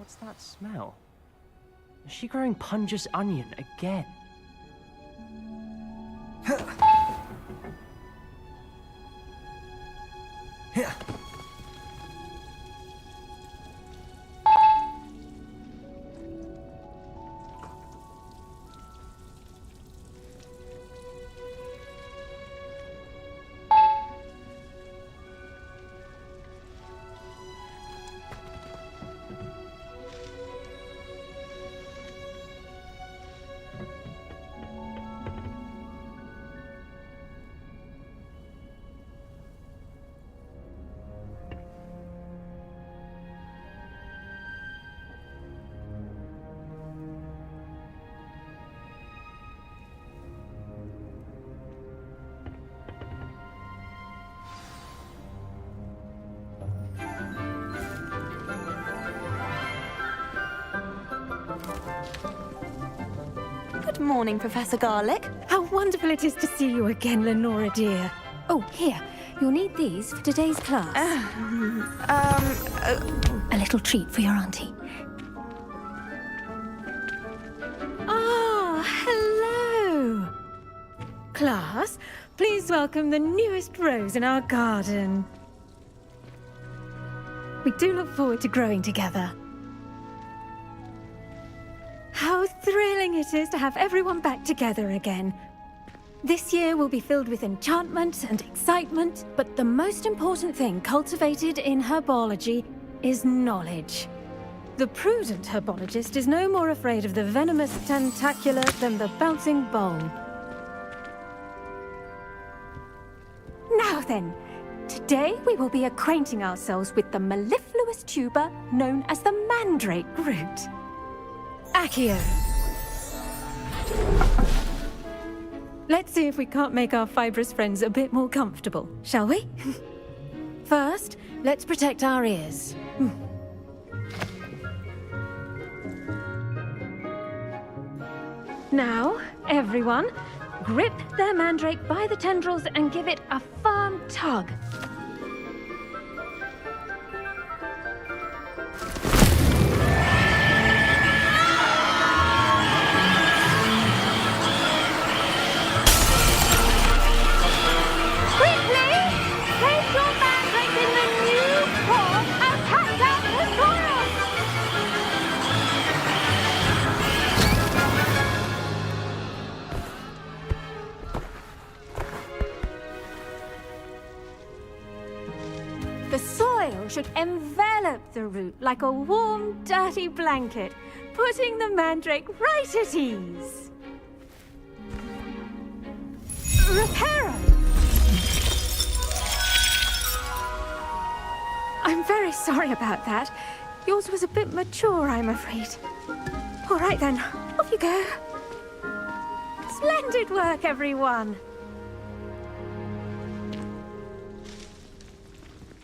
What's that smell? Is she growing Punja's onion again? Good morning, Professor Garlick. How wonderful it is to see you again, Lenora dear. Oh, here. You'll need these for today's class. A little treat for your auntie. Ah, hello. Class, please welcome the newest rose in our garden. We do look forward to growing together. How thrilling it is to have everyone back together again. This year will be filled with enchantment and excitement, but the most important thing cultivated in herbology is knowledge. The prudent herbologist is no more afraid of the venomous tentacula than the bouncing bulb. Now then, today we will be acquainting ourselves with the mellifluous tuber known as the mandrake root. Accio. Let's see if we can't make our fibrous friends a bit more comfortable, shall we? First, let's protect our ears. Now, everyone, grip their mandrake by the tendrils and give it a firm tug. The soil should envelop the root like a warm, dirty blanket, putting the mandrake right at ease. Reparo! I'm very sorry about that. Yours was a bit mature, I'm afraid. All right then, off you go. Splendid work, everyone.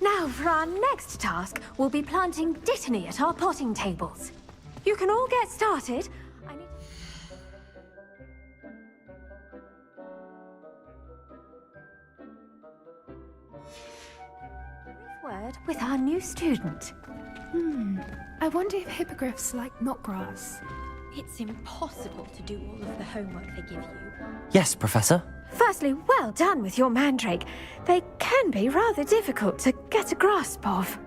Now, for our next task, we'll be planting Dittany at our potting tables. You can all get started. I need... Brief word with our new student. I wonder if hippogriffs like knotgrass. It's impossible to do all of the homework they give you. Yes, Professor. Firstly, well done with your mandrake. They can be rather difficult to get a grasp of.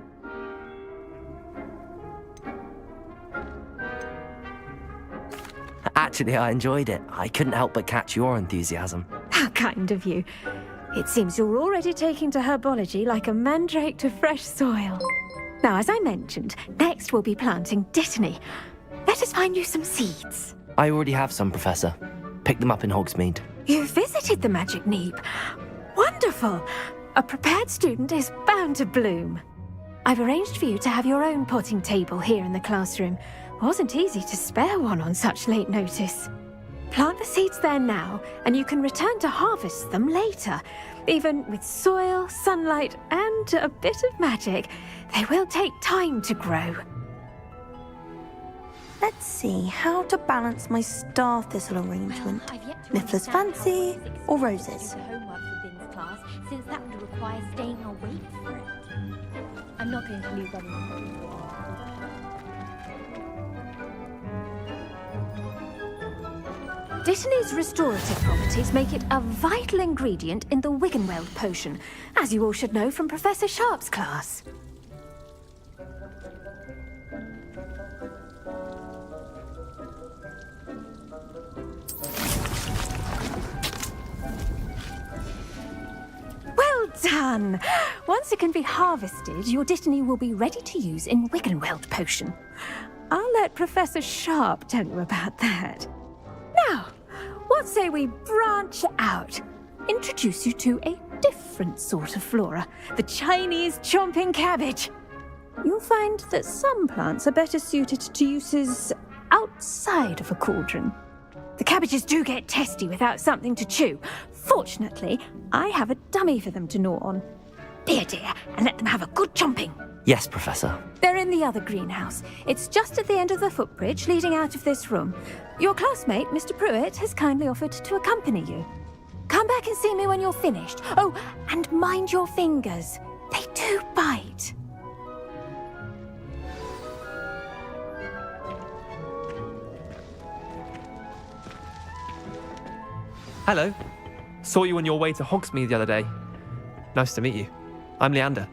Actually, I enjoyed it. I couldn't help but catch your enthusiasm. How kind of you. It seems you're already taking to herbology like a mandrake to fresh soil. Now, as I mentioned, next we'll be planting Dittany. Let us find you some seeds. I already have some, Professor. Picked them up in Hogsmeade. You visited the Magic Neep. Wonderful! A prepared student is bound to bloom. I've arranged for you to have your own potting table here in the classroom. Wasn't easy to spare one on such late notice. Plant the seeds there now, and you can return to harvest them later. Even with soil, sunlight, and a bit of magic, they will take time to grow. Let's see how to balance my star thistle arrangement. Mifflin's fancy or roses? Homework for Bin's class, since that would require staying awake for it. I'm not going to lose any. Dittany's restorative properties make it a vital ingredient in the Wiggenweld potion, as you all should know from Professor Sharp's class. Well done! Once it can be harvested, your Dittany will be ready to use in Wiggenweld potion. I'll let Professor Sharp tell you about that. Now, what say we branch out? Introduce you to a different sort of flora, the Chinese chomping cabbage. You'll find that some plants are better suited to uses outside of a cauldron. The cabbages do get testy without something to chew. Fortunately, I have a dummy for them to gnaw on. Be a dear and let them have a good chomping. Yes, Professor. They're in the other greenhouse. It's just at the end of the footbridge leading out of this room. Your classmate, Mr. Pruitt, has kindly offered to accompany you. Come back and see me when you're finished. Oh, and mind your fingers. They do bite. Hello. Saw you on your way to Hogsmeade the other day. Nice to meet you. I'm Leander.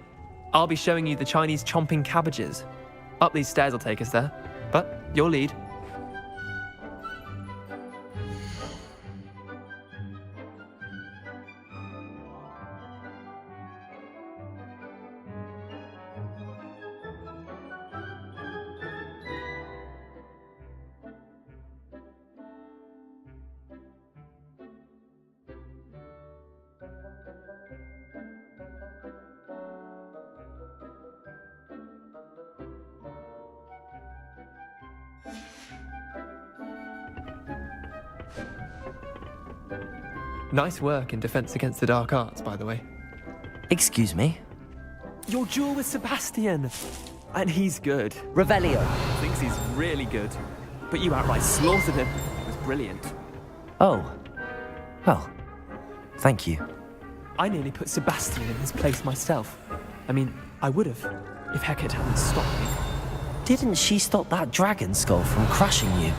I'll be showing you the Chinese chomping cabbages. Up these stairs will take us there, but your lead. Nice work in Defense Against the Dark Arts, by the way. Excuse me? Your duel with Sebastian! And he's good. Revelio. Thinks he's really good. But you outright slaughtered him. It was brilliant. Oh. Well, thank you. I nearly put Sebastian in his place myself. I mean, I would have, if Hecate hadn't stopped me. Didn't she stop that dragon skull from crushing you?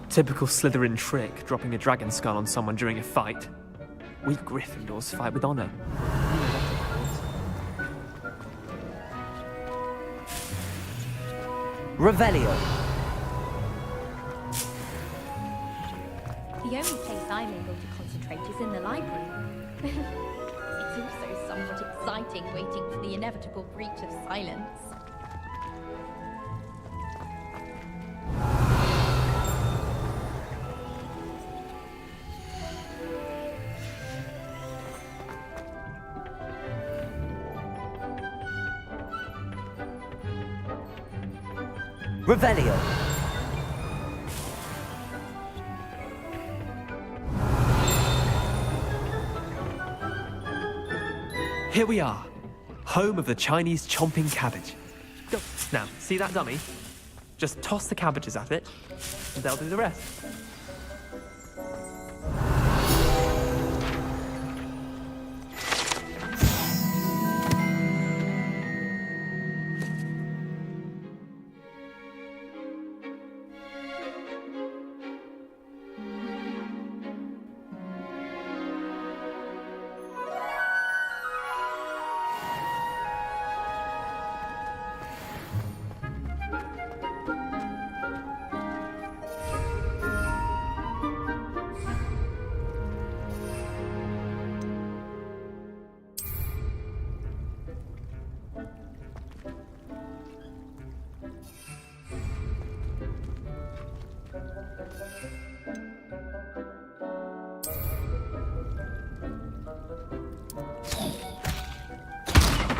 Typical Slytherin trick, dropping a dragon skull on someone during a fight. We Gryffindors fight with honor. Revelio. The only place I'm able to concentrate is in the library. It's also somewhat exciting waiting for the inevitable breach of silence. Revelio. Here we are, home of the Chinese chomping cabbage. Go. Now, see that dummy? Just toss the cabbages at it, and they'll do the rest.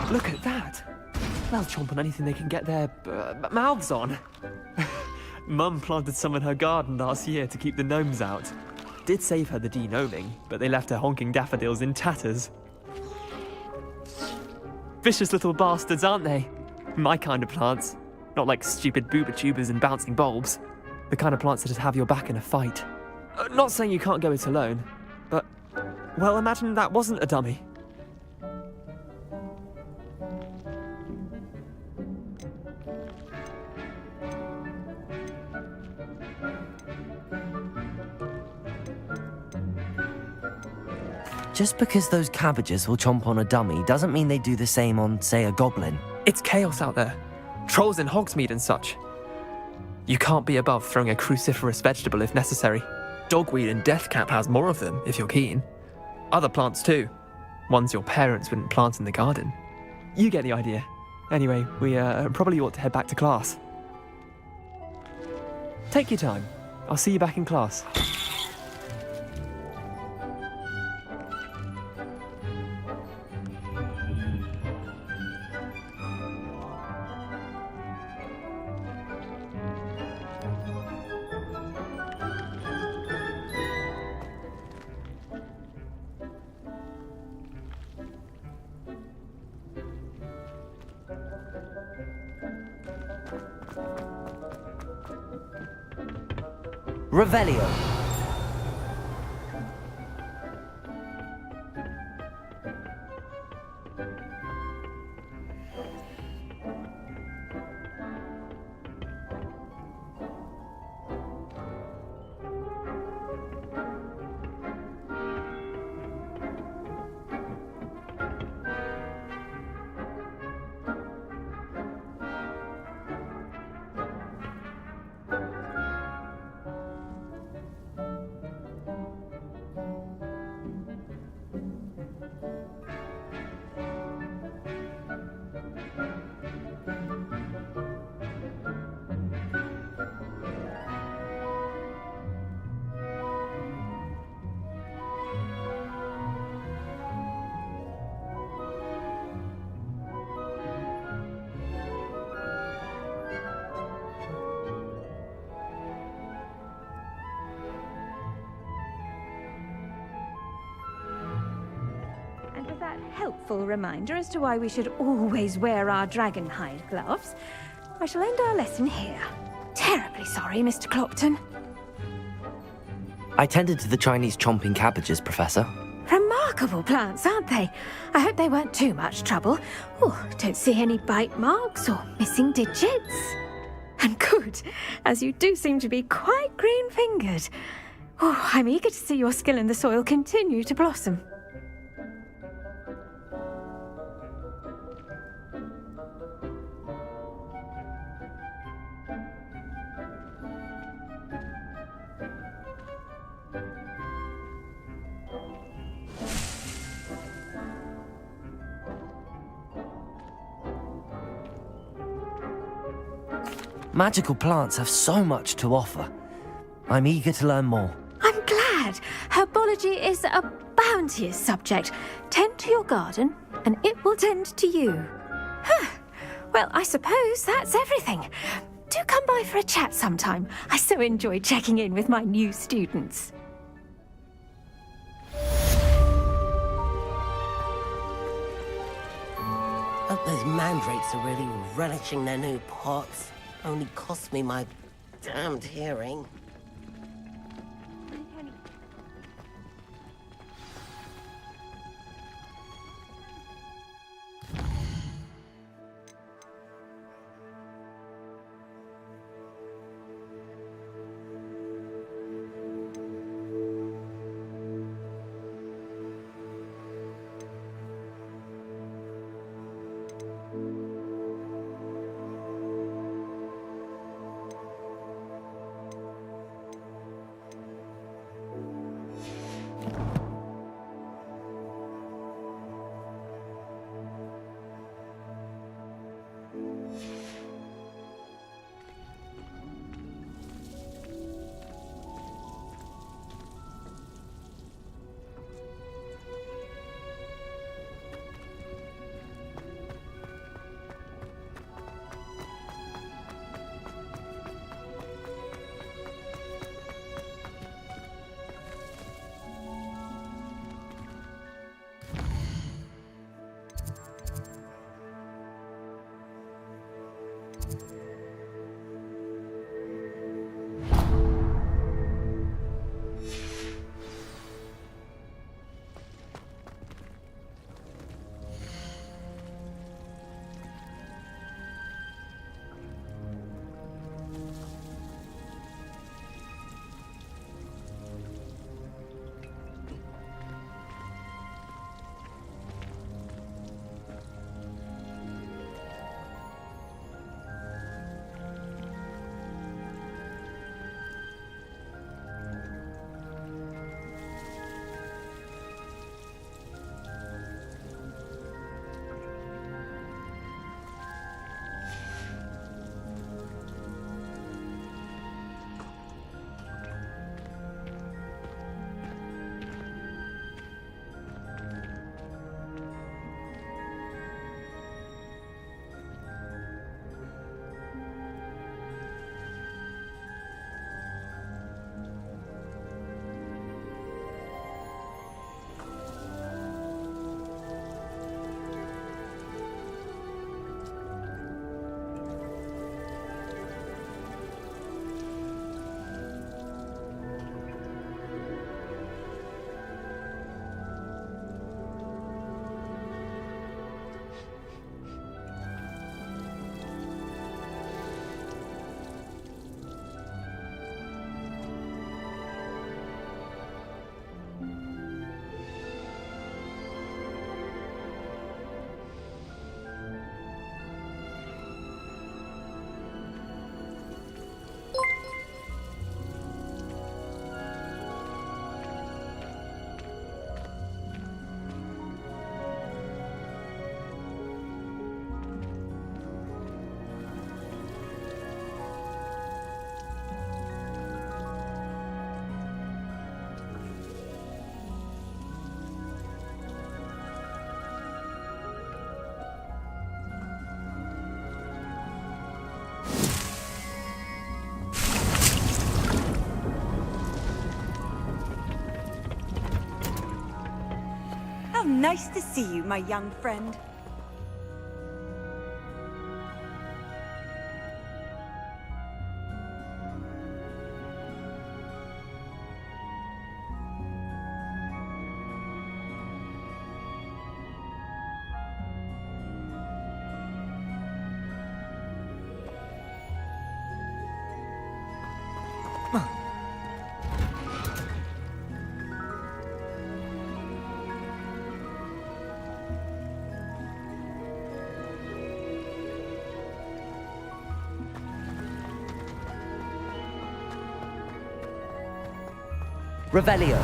Look at that! They'll chomp on anything they can get their mouths on. Mum planted some in her garden last year to keep the gnomes out. Did save her the de-gnoming, but they left her honking daffodils in tatters. Vicious little bastards, aren't they? My kind of plants. Not like stupid booba tubers and bouncing bulbs. The kind of plants that just have your back in a fight. Not saying you can't go it alone, but, well, imagine that wasn't a dummy. Just because those cabbages will chomp on a dummy doesn't mean they do the same on, say, a goblin. It's chaos out there. Trolls in Hogsmeade and such. You can't be above throwing a cruciferous vegetable if necessary. Dogweed and deathcap has more of them, if you're keen. Other plants too. Ones your parents wouldn't plant in the garden. You get the idea. Anyway, we probably ought to head back to class. Take your time. I'll see you back in class. Revelio. And with that helpful reminder as to why we should always wear our dragon hide gloves, I shall end our lesson here. Terribly sorry, Mr. Clopton. I tended to the Chinese chomping cabbages, Professor. Remarkable plants, aren't they? I hope they weren't too much trouble. Oh, don't see any bite marks or missing digits. And good, as you do seem to be quite green-fingered. Oh, I'm eager to see your skill in the soil continue to blossom. Magical plants have so much to offer. I'm eager to learn more. I'm glad. Herbology is a bounteous subject. Tend to your garden, and it will tend to you. Huh. Well, I suppose that's everything. Do come by for a chat sometime. I so enjoy checking in with my new students. Hope those mandrakes are really relishing their new pots. Only cost me my damned hearing. Nice to see you, my young friend. Revelio.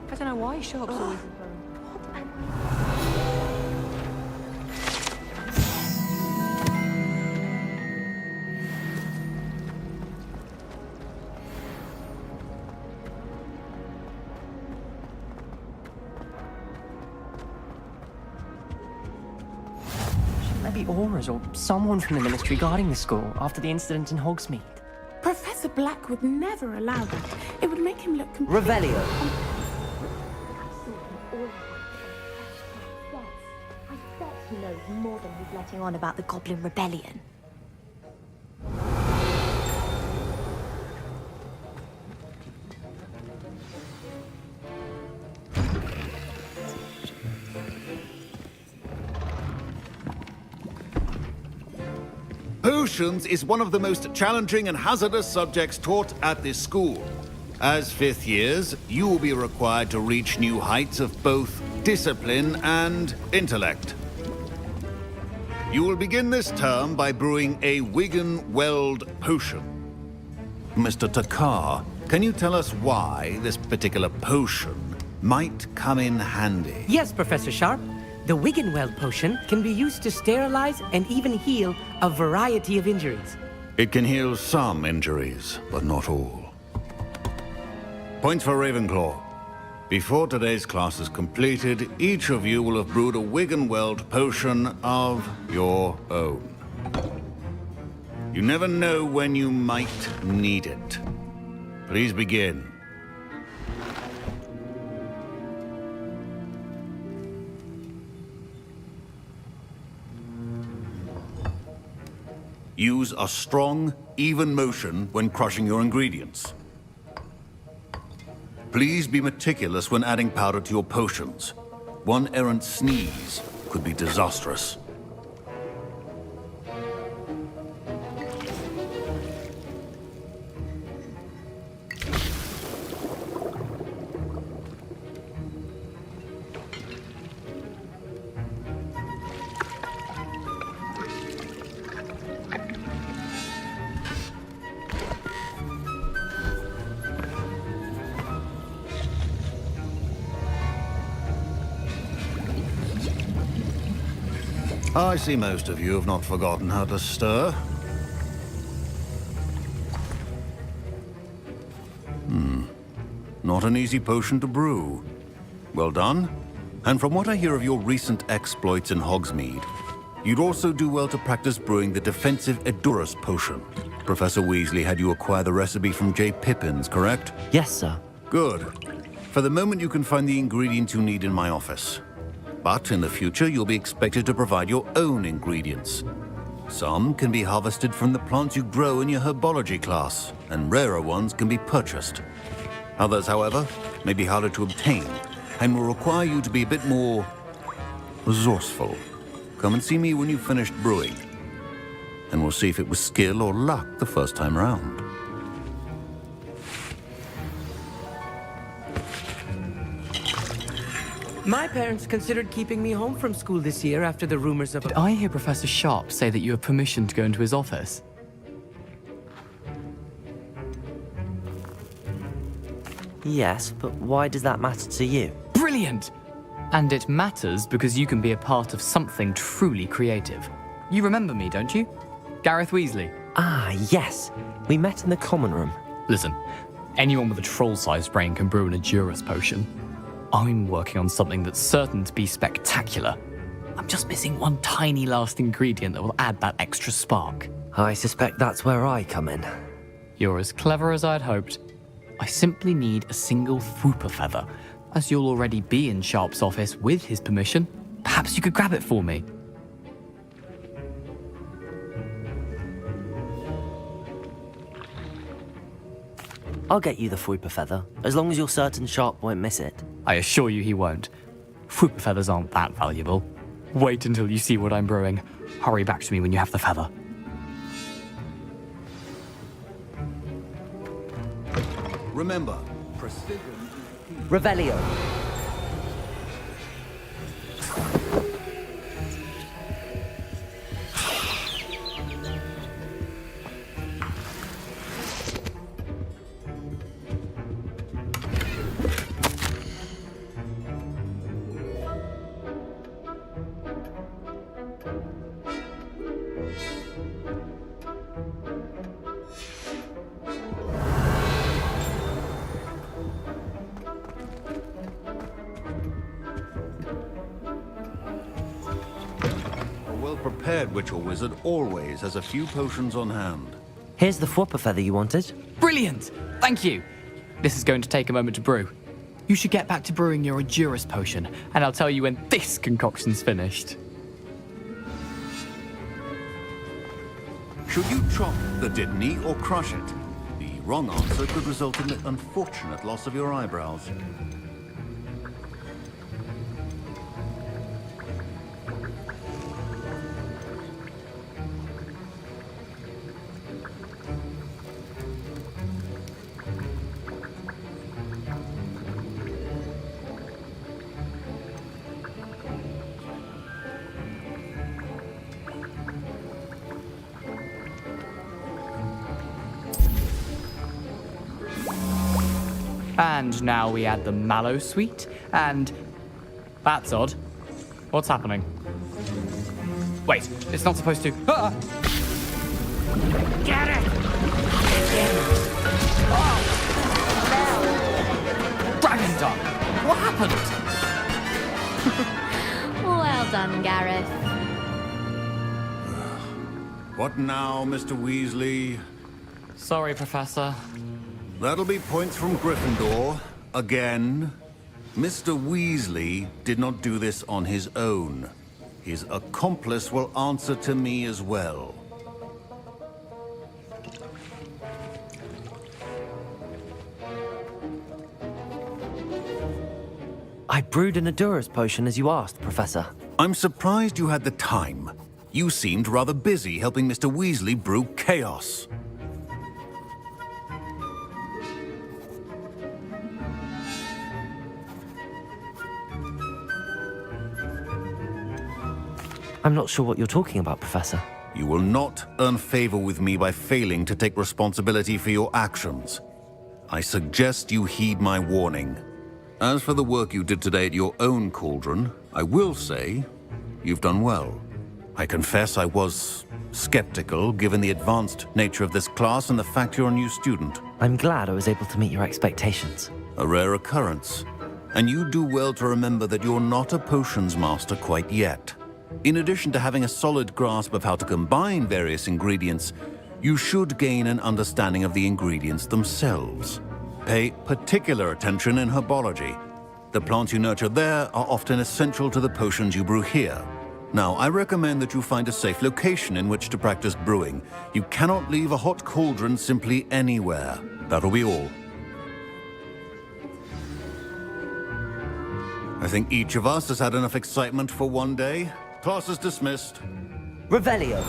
I don't know why Sharp's always... Shouldn't there be Aurors or someone from the Ministry guarding the school after the incident in Hogsmeade? Professor Black would never allow that. It would make him look completely... Revelio. I bet he knows more than he's letting on about the Goblin Rebellion. Potions is one of the most challenging and hazardous subjects taught at this school. As fifth years, you will be required to reach new heights of both discipline and intellect. You will begin this term by brewing a Wiggenweld potion. Mr. Takar, can you tell us why this particular potion might come in handy? Yes, Professor Sharp. The Wiggenweld potion can be used to sterilize and even heal a variety of injuries. It can heal some injuries, but not all. Points for Ravenclaw. Before today's class is completed, each of you will have brewed a Wiggenweld potion of your own. You never know when you might need it. Please begin. Use a strong, even motion when crushing your ingredients. Please be meticulous when adding powder to your potions. One errant sneeze could be disastrous. I see most of you have not forgotten how to stir. Not an easy potion to brew. Well done. And from what I hear of your recent exploits in Hogsmeade, you'd also do well to practice brewing the defensive Edurus potion. Professor Weasley had you acquire the recipe from J. Pippins, correct? Yes, sir. Good. For the moment, you can find the ingredients you need in my office. But in the future, you'll be expected to provide your own ingredients. Some can be harvested from the plants you grow in your herbology class, and rarer ones can be purchased. Others, however, may be harder to obtain, and will require you to be a bit more resourceful. Come and see me when you've finished brewing, and we'll see if it was skill or luck the first time round. My parents considered keeping me home from school this year after the rumors of... Did I hear Professor Sharp say that you have permission to go into his office? Yes, but why does that matter to you? Brilliant! And it matters because you can be a part of something truly creative. You remember me, don't you? Gareth Weasley. Ah, yes. We met in the common room. Listen, anyone with a troll-sized brain can brew an Edurus potion. I'm working on something that's certain to be spectacular. I'm just missing one tiny last ingredient that will add that extra spark. I suspect that's where I come in. You're as clever as I'd hoped. I simply need a single Fwooper feather. As you'll already be in Sharp's office with his permission, perhaps you could grab it for me. I'll get you the Fwooper feather, as long as you're certain Sharp won't miss it. I assure you he won't. Fwooper feathers aren't that valuable. Wait until you see what I'm brewing. Hurry back to me when you have the feather. Remember, precision. Revelio. Prepared witch or wizard always has a few potions on hand. Here's the Fwooper feather you wanted. Brilliant! Thank you! This is going to take a moment to brew. You should get back to brewing your Edurus potion, and I'll tell you when this concoction's finished. Should you chop the Dittany or crush it? The wrong answer could result in the unfortunate loss of your eyebrows. And now we add the mallow sweet, and... That's odd. What's happening? Wait, it's not supposed to... Ah! Get it! Dragon Dog! What happened? Well done, Gareth. What now, Mr. Weasley? Sorry, Professor. That'll be points from Gryffindor. Again. Mr. Weasley did not do this on his own. His accomplice will answer to me as well. I brewed an Edurus potion as you asked, Professor. I'm surprised you had the time. You seemed rather busy helping Mr. Weasley brew chaos. I'm not sure what you're talking about, Professor. You will not earn favor with me by failing to take responsibility for your actions. I suggest you heed my warning. As for the work you did today at your own cauldron, I will say you've done well. I confess I was skeptical, given the advanced nature of this class and the fact you're a new student. I'm glad I was able to meet your expectations. A rare occurrence. And you do well to remember that you're not a potions master quite yet. In addition to having a solid grasp of how to combine various ingredients, you should gain an understanding of the ingredients themselves. Pay particular attention in herbology. The plants you nurture there are often essential to the potions you brew here. Now, I recommend that you find a safe location in which to practice brewing. You cannot leave a hot cauldron simply anywhere. That'll be all. I think each of us has had enough excitement for one day. Class is dismissed. Revelio.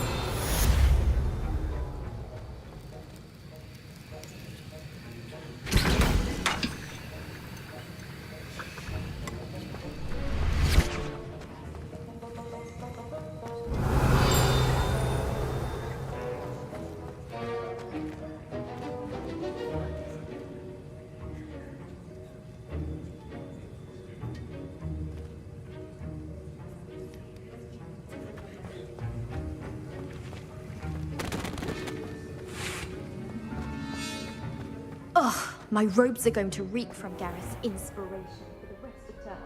Ugh, my robes are going to reek from Gareth's inspiration for the rest of term.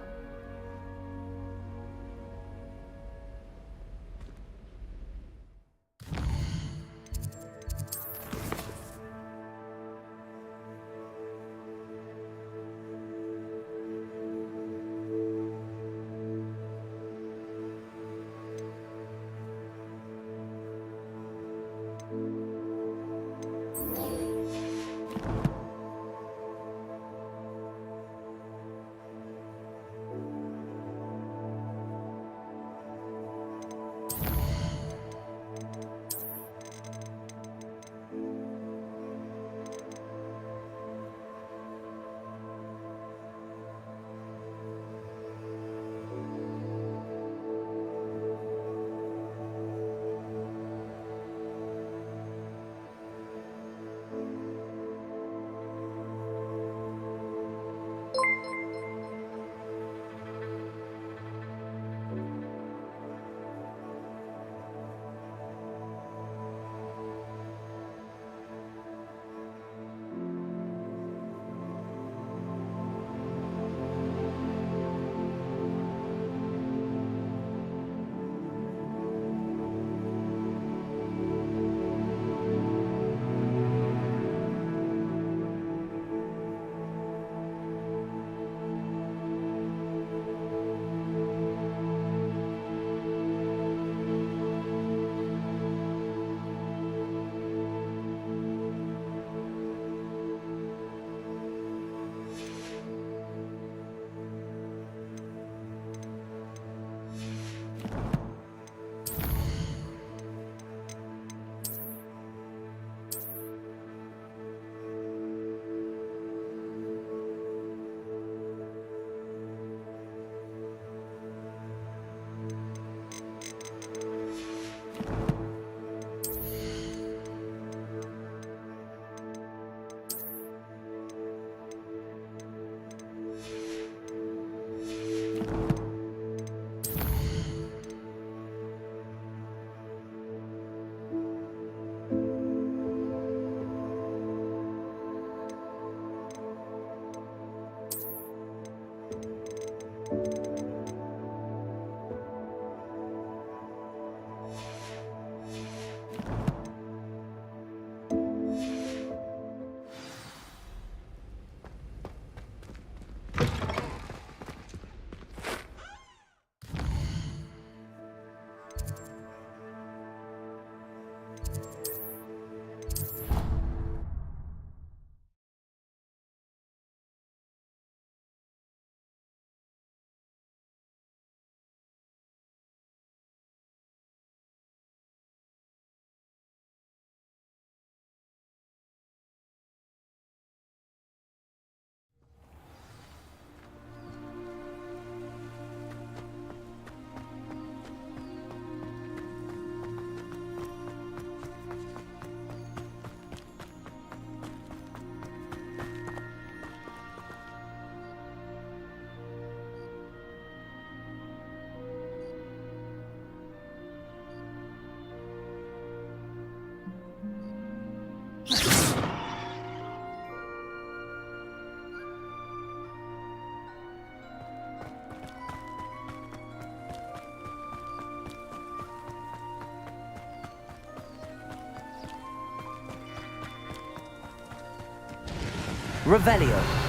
Revelio.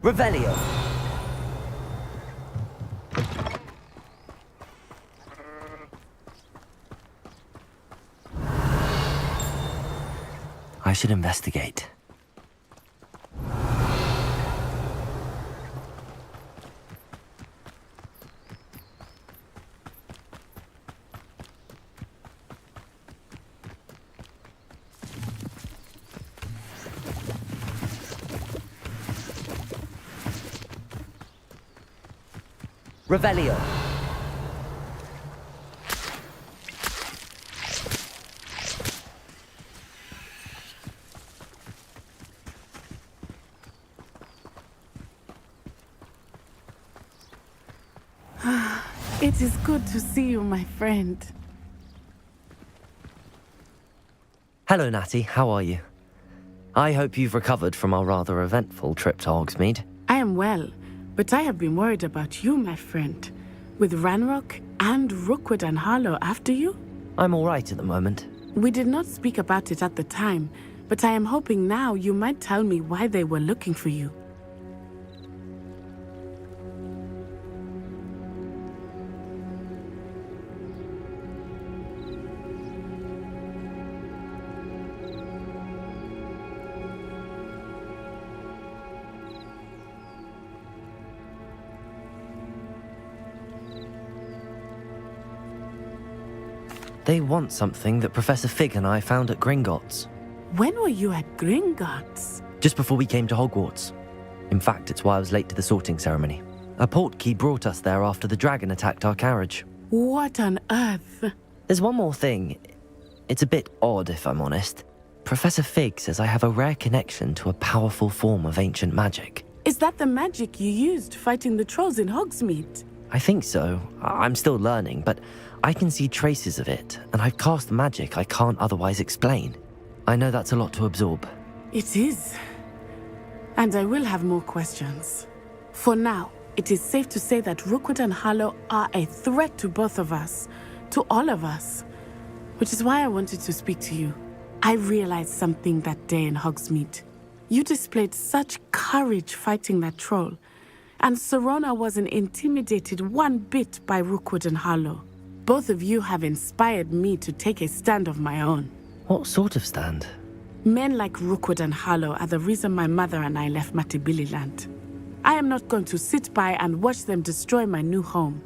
Revelio. I should investigate. Revelio. It is good to see you, my friend. Hello, Natty. How are you? I hope you've recovered from our rather eventful trip to Hogsmeade. I am well, but I have been worried about you, my friend. With Ranrock and Rookwood and Harlow after you? I'm all right at the moment. We did not speak about it at the time, but I am hoping now you might tell me why they were looking for you. They want something that Professor Fig and I found at Gringotts. When were you at Gringotts? Just before we came to Hogwarts. In fact, it's why I was late to the sorting ceremony. A portkey brought us there after the dragon attacked our carriage. What on earth? There's one more thing. It's a bit odd, if I'm honest. Professor Fig says I have a rare connection to a powerful form of ancient magic. Is that the magic you used fighting the trolls in Hogsmeade? I think so. I'm still learning, but I can see traces of it, and I've cast magic I can't otherwise explain. I know that's a lot to absorb. It is. And I will have more questions. For now, it is safe to say that Rookwood and Harlow are a threat to both of us, to all of us. Which is why I wanted to speak to you. I realized something that day in Hogsmeade. You displayed such courage fighting that troll, and Sirona wasn't intimidated one bit by Rookwood and Harlow. Both of you have inspired me to take a stand of my own. What sort of stand? Men like Rookwood and Harlow are the reason my mother and I left Matabeleland. I am not going to sit by and watch them destroy my new home.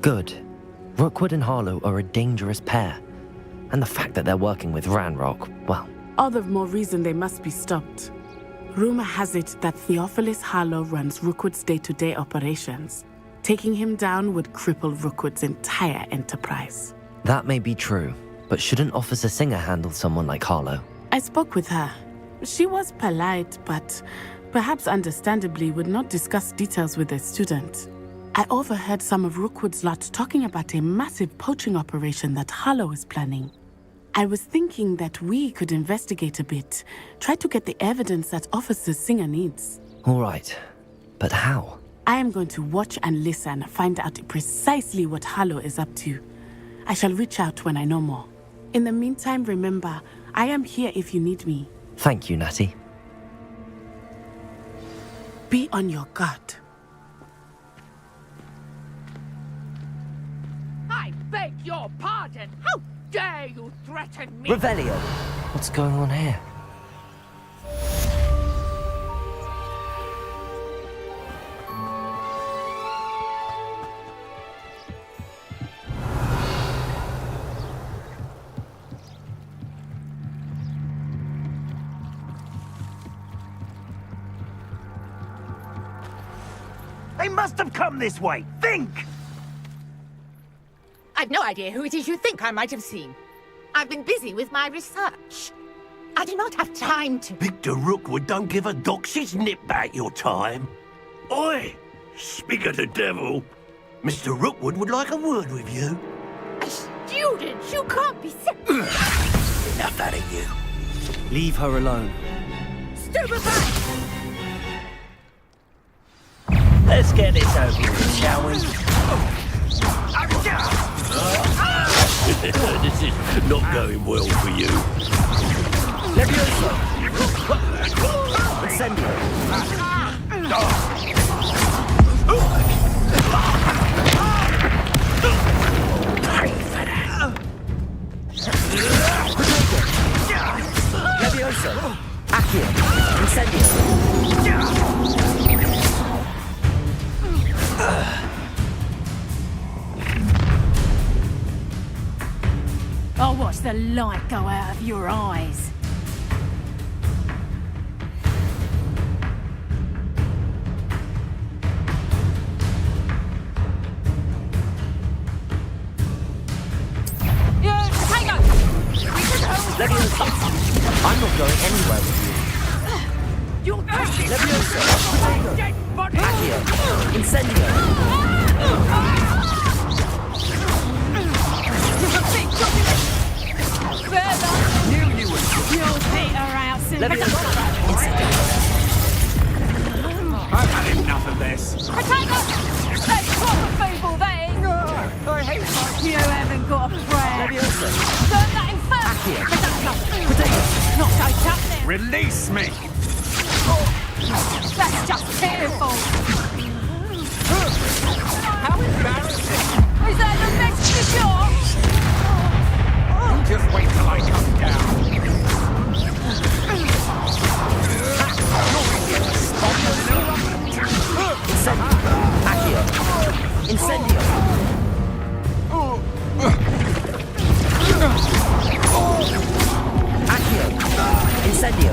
Good. Rookwood and Harlow are a dangerous pair. And the fact that they're working with Ranrock, well... All the more reason they must be stopped. Rumor has it that Theophilus Harlow runs Rookwood's day-to-day operations. Taking him down would cripple Rookwood's entire enterprise. That may be true, but shouldn't Officer Singer handle someone like Harlow? I spoke with her. She was polite, but perhaps understandably would not discuss details with a student. I overheard some of Rookwood's lot talking about a massive poaching operation that Harlow is planning. I was thinking that we could investigate a bit, try to get the evidence that Officer Singer needs. All right, but how? I am going to watch and listen, find out precisely what Harlow is up to. I shall reach out when I know more. In the meantime, remember, I am here if you need me. Thank you, Natty. Be on your guard. I beg your pardon! How dare you threaten me? Revelio! What's going on here? They must have come this way. Think! I've no idea who it is you think I might have seen. I've been busy with my research. I do not have time to... Victor Rookwood don't give a doxy's nip back your time. Oi! Speak of the devil. Mr. Rookwood would like a word with you. A student? You can't be sick. Enough out of you. Leave her alone. Stupefy! Let's get this over with, shall we? This is not going well for you. Levioso! Incendio! Accio. Incendio. I'll watch the light go out of your eyes. Leviosa. I'm not going anywhere with you. You're Leviosa. Accio. Incendio. Knew you would. You'll peter out soon. Leviosa. Incendio. I've had enough of this. Potato! That's proper feeble, that is. I hate my... You haven't got a friend. Leviosa. Learn that in first. Accio. Potato. Not so tough then. Release me! That's just pitiful. How embarrassing! Is that the best you got? Just wait till I come down. Incendio. Accio. Incendio. Accio. Incendio.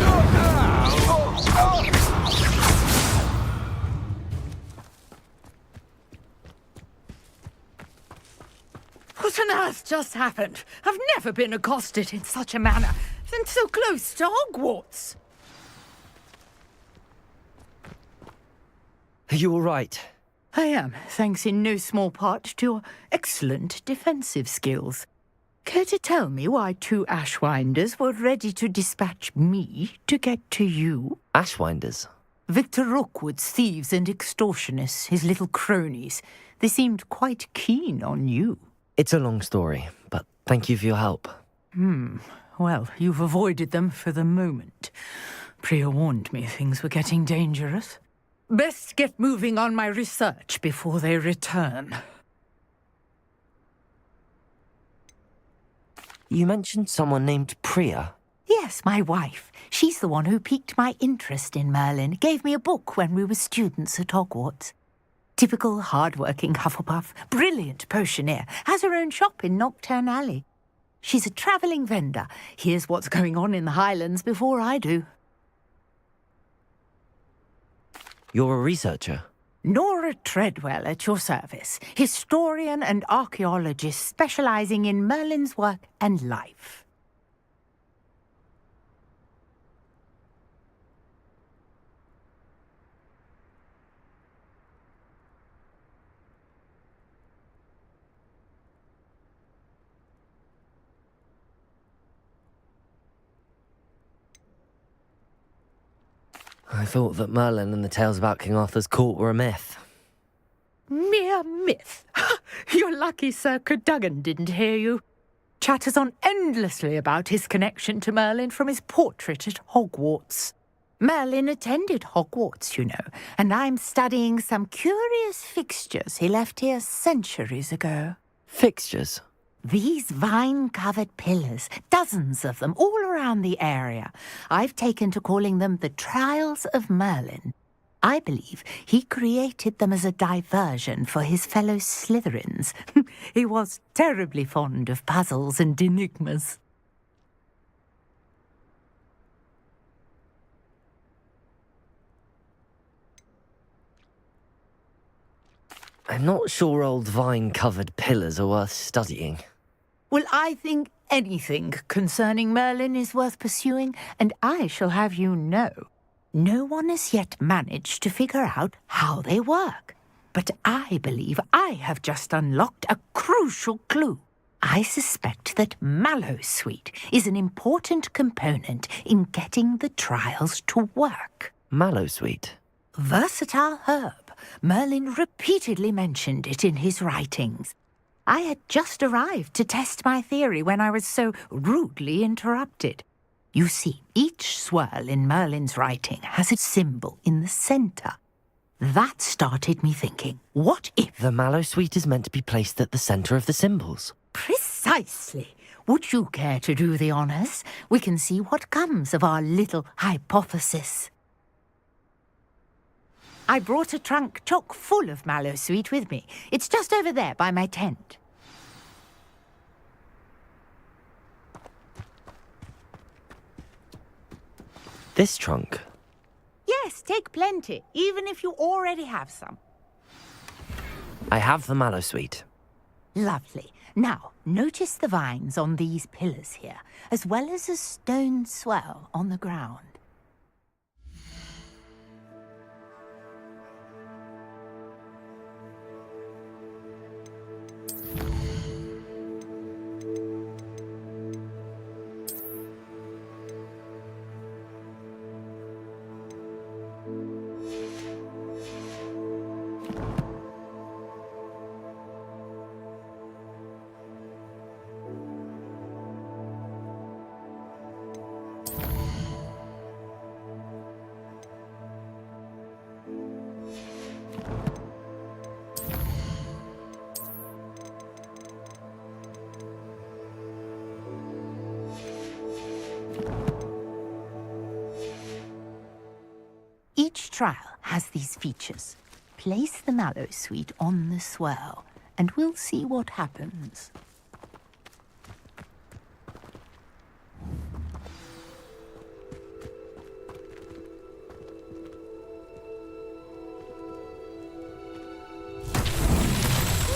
What on earth just happened? I've never been accosted in such a manner, and so close to Hogwarts. Are you all right? I am, thanks in no small part to your excellent defensive skills. Care to tell me why 2 Ashwinders were ready to dispatch me to get to you? Ashwinders? Victor Rookwood's thieves and extortionists, his little cronies. They seemed quite keen on you. It's a long story, but thank you for your help. Well, you've avoided them for the moment. Priya warned me things were getting dangerous. Best get moving on my research before they return. You mentioned someone named Priya. Yes, my wife. She's the one who piqued my interest in Merlin. Gave me a book when we were students at Hogwarts. Typical hard-working Hufflepuff, brilliant potioneer, has her own shop in Knockturn Alley. She's a travelling vendor. Hears what's going on in the Highlands before I do. You're a researcher? Nora Treadwell at your service, historian and archaeologist specialising in Merlin's work and life. I thought that Merlin and the tales about King Arthur's court were a myth. Mere myth. You're lucky Sir Cadogan didn't hear you. Chatters on endlessly about his connection to Merlin from his portrait at Hogwarts. Merlin attended Hogwarts, you know, and I'm studying some curious fixtures he left here centuries ago. Fixtures? These vine-covered pillars, dozens of them, all around the area. I've taken to calling them the Trials of Merlin. I believe he created them as a diversion for his fellow Slytherins. He was terribly fond of puzzles and enigmas. I'm not sure old vine-covered pillars are worth studying. Well, I think anything concerning Merlin is worth pursuing, and I shall have you know, no one has yet managed to figure out how they work. But I believe I have just unlocked a crucial clue. I suspect that Mallowsweet is an important component in getting the trials to work. Mallowsweet? Versatile herb. Merlin repeatedly mentioned it in his writings. I had just arrived to test my theory when I was so rudely interrupted. You see, each swirl in Merlin's writing has a symbol in the centre. That started me thinking, what if... The Mallowsweet is meant to be placed at the centre of the symbols. Precisely. Would you care to do the honors? We can see what comes of our little hypothesis. I brought a trunk chock full of mallowsweet with me. It's just over there by my tent. This trunk? Yes, take plenty, even if you already have some. I have the mallowsweet. Lovely. Now, notice the vines on these pillars here, as well as a stone swell on the ground. Each trial has these features. Place the mallowsweet on the swirl, and we'll see what happens.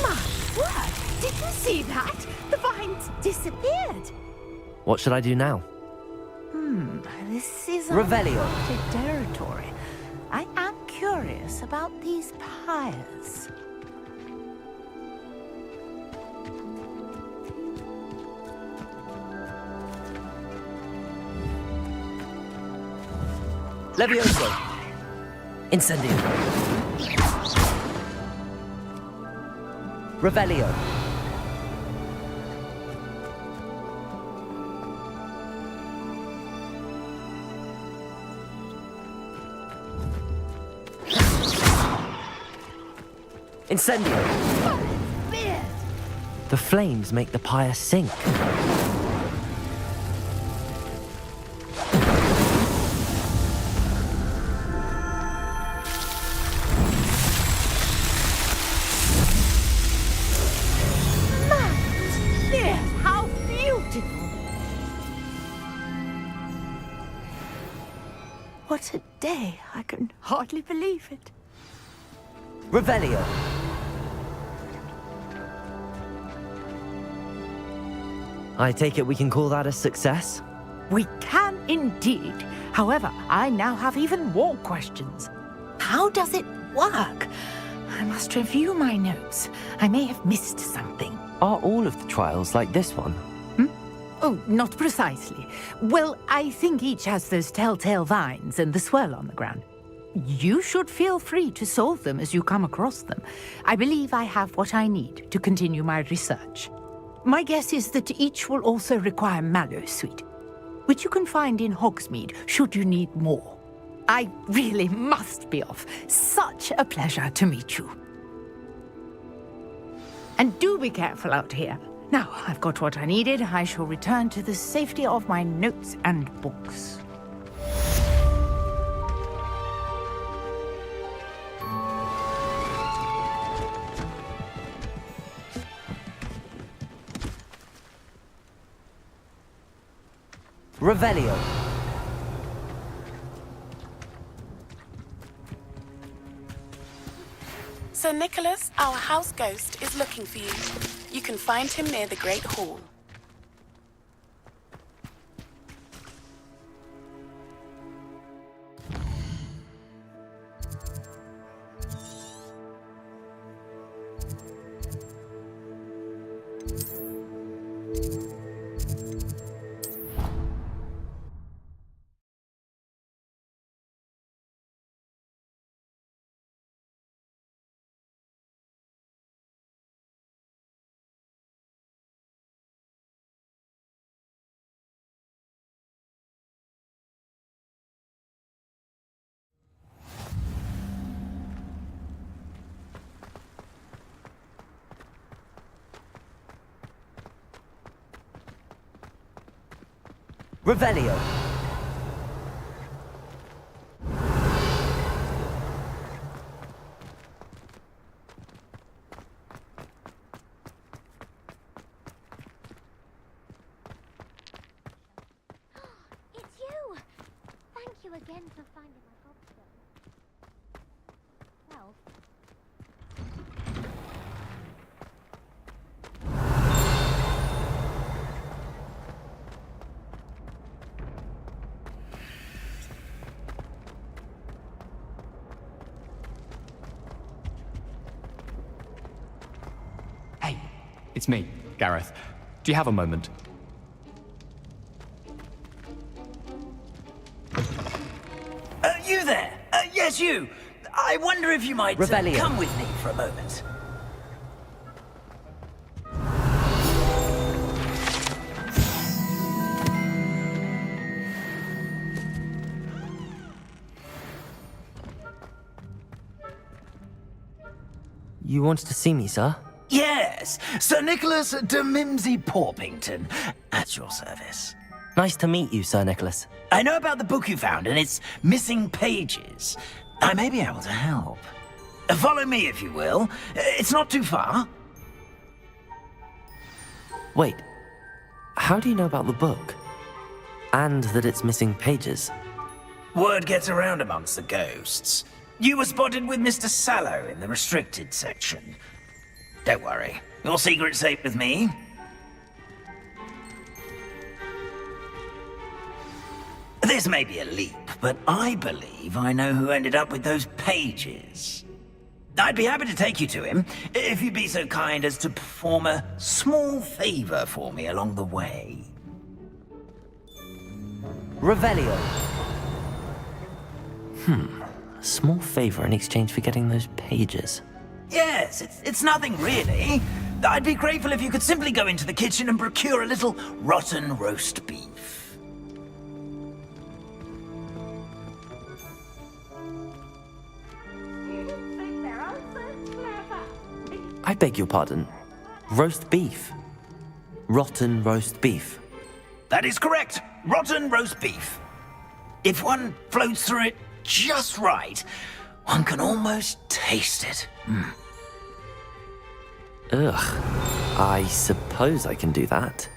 My word! Did you see that? The vines disappeared. What should I do now? This is Revelio. uncharted territory. I am curious about these pyres. Levioso! Incendio! Revelio! Incendio! The flames make the pyre sink. How beautiful! What a day! I can hardly believe it. Revelio! I take it we can call that a success? We can indeed. However, I now have even more questions. How does it work? I must review my notes. I may have missed something. Are all of the trials like this one? Oh, not precisely. Well, I think each has those telltale vines and the swirl on the ground. You should feel free to solve them as you come across them. I believe I have what I need to continue my research. My guess is that each will also require mallowsweet, which you can find in Hogsmeade should you need more. I really must be off. Such a pleasure to meet you. And do be careful out here. Now, I've got what I needed. I shall return to the safety of my notes and books. Revelio! Sir Nicholas, our house ghost, is looking for you. You can find him near the Great Hall. Revelio. It's you! Thank you again for finding my gobstone. Well, Hey, it's me, Gareth. Do you have a moment? You there? Yes, you. I wonder if you might Revelio. come with me for a moment. You wanted to see me, sir? Yes, Sir Nicholas de Mimsy Porpington, at your service. Nice to meet you, Sir Nicholas. I know about the book you found and its missing pages. I may be able to help. Follow me, if you will. It's not too far. Wait, how do you know about the book? And that it's missing pages? Word gets around amongst the ghosts. You were spotted with Mr. Sallow in the restricted section. Don't worry, your secret's safe with me. This may be a leap, but I believe I know who ended up with those pages. I'd be happy to take you to him, if you'd be so kind as to perform a small favor for me along the way. Revelio. A small favor in exchange for getting those pages. Yes, it's nothing really. I'd be grateful if you could simply go into the kitchen and procure a little rotten roast beef. I beg your pardon. Roast beef. Rotten roast beef. That is correct. Rotten roast beef. If one floats through it just right, one can almost taste it. Ugh. I suppose I can do that.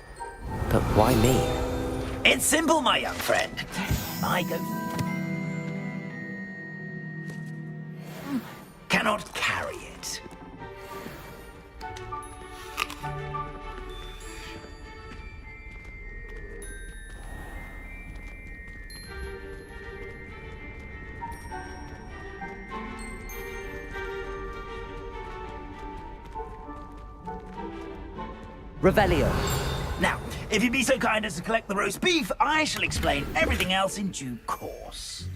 But why me? It's simple, my young friend. I cannot carry it. Revelio. Now, if you'd be so kind as to collect the roast beef, I shall explain everything else in due course.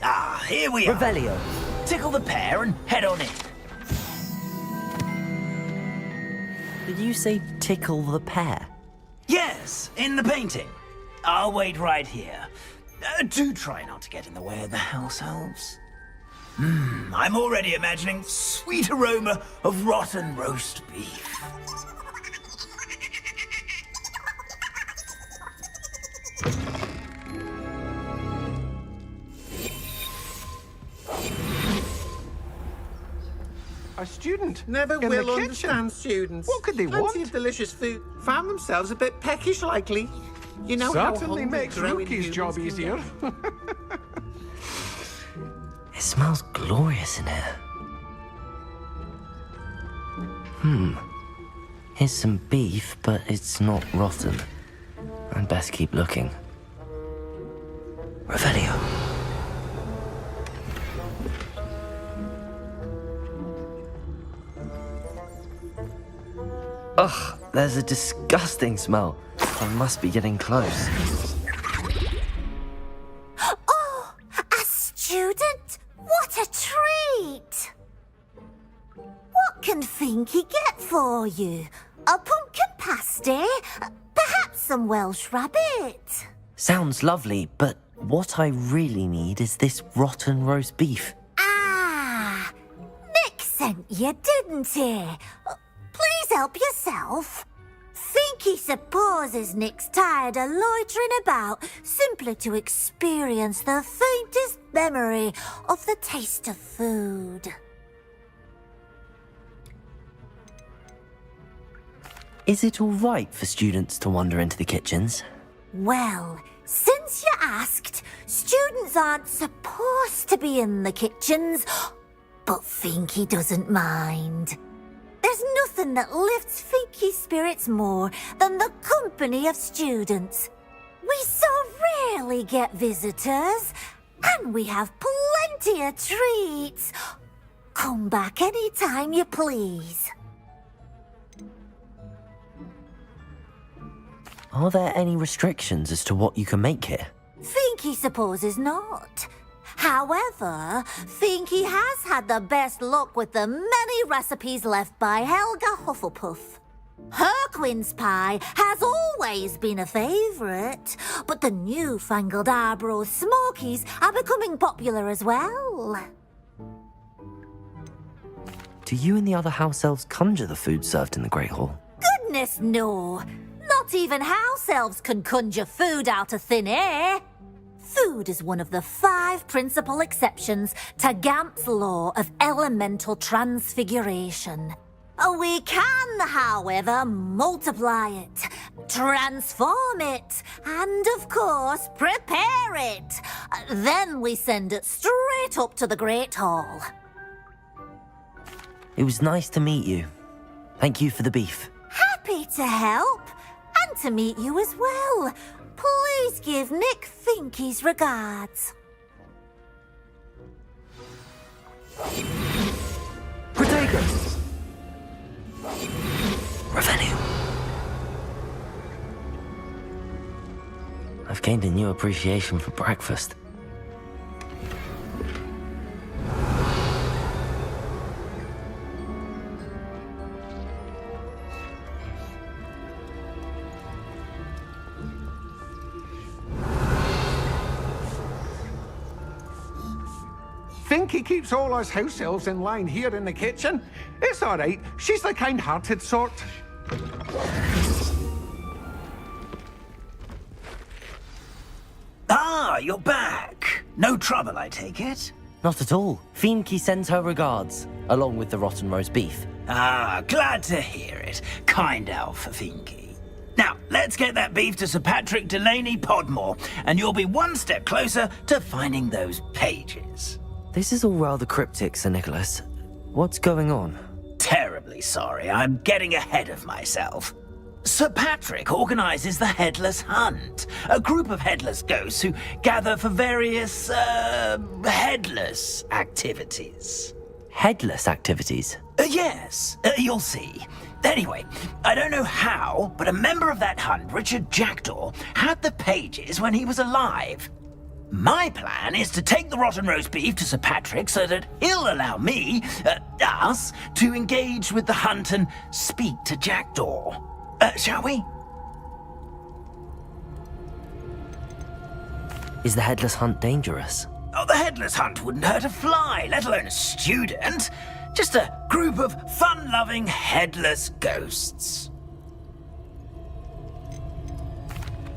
Ah, here we are. Revelio. Tickle the pear and head on in. Did you say tickle the pear? Yes, in the painting. I'll wait right here. Do try not to get in the way of the house elves. I'm already imagining sweet aroma of rotten roast beef. A student Never in will the kitchen. understand students. What could they Plenty want? of delicious food. Found themselves a bit peckish likely. You know Certainly how makes Rookie's job easier. It smells glorious in here. Here's some beef, but it's not rotten. I'd best keep looking. Revelio. Ugh, there's a disgusting smell. I must be getting close. Oh, a student? What a treat! What can Finky get for you? A pumpkin pasty? Perhaps some Welsh rabbit? Sounds lovely, but what I really need is this rotten roast beef. Ah, Nick sent you, didn't he? Please help yourself. Finky supposes Nick's tired of loitering about simply to experience the faintest memory of the taste of food. Is it all right for students to wander into the kitchens? Well, since you asked, students aren't supposed to be in the kitchens, but Finky doesn't mind. There's nothing that lifts Finky's spirits more than the company of students. We so rarely get visitors, and we have plenty of treats. Come back any time you please. Are there any restrictions as to what you can make here? Finky supposes not. However, Finky has had the best luck with the many recipes left by Helga Hufflepuff. Her quince pie has always been a favourite, but the newfangled Arbroath Smokies are becoming popular as well. Do you and the other house elves conjure the food served in the Great Hall? Goodness no! Not even house elves can conjure food out of thin air. Food is one of the 5 principal exceptions to Gamp's law of elemental transfiguration. We can, however, multiply it, transform it, and, of course, prepare it. Then we send it straight up to the Great Hall. It was nice to meet you. Thank you for the beef. Happy to help, and to meet you as well. Please give Nick Finky's regards. Protego! Revenue. I've gained a new appreciation for breakfast. Finky keeps all us house elves in line here in the kitchen. It's all right. She's the kind-hearted sort. Ah, you're back. No trouble, I take it? Not at all. Finky sends her regards, along with the rotten roast beef. Ah, glad to hear it. Kind elf, Finky. Now, let's get that beef to Sir Patrick Delaney Podmore, and you'll be one step closer to finding those pages. This is all rather cryptic, Sir Nicholas. What's going on? Terribly sorry, I'm getting ahead of myself. Sir Patrick organises the Headless Hunt, a group of headless ghosts who gather for various, headless activities. Headless activities? Yes, you'll see. Anyway, I don't know how, but a member of that hunt, Richard Jackdaw, had the pages when he was alive. My plan is to take the rotten roast beef to Sir Patrick so that he'll allow me, us, to engage with the hunt and speak to Jackdaw. Shall we? Is the Headless Hunt dangerous? Oh, the Headless Hunt wouldn't hurt a fly, let alone a student. Just a group of fun-loving headless ghosts.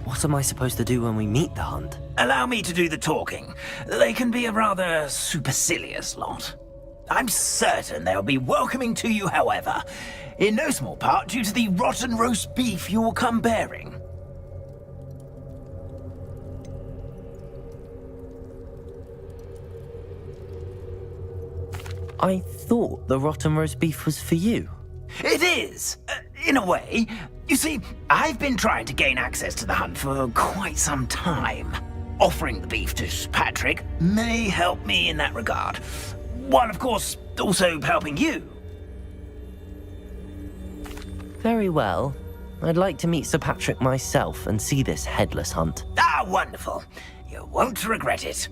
What am I supposed to do when we meet the hunt? Allow me to do the talking. They can be a rather supercilious lot. I'm certain they'll be welcoming to you, however, in no small part due to the rotten roast beef you will come bearing. I thought the rotten roast beef was for you. It is, in a way. You see, I've been trying to gain access to the hunt for quite some time. Offering the beef to Patrick may help me in that regard, while of course also helping you. Very well. I'd like to meet Sir Patrick myself and see this headless hunt. Ah, wonderful. You won't regret it.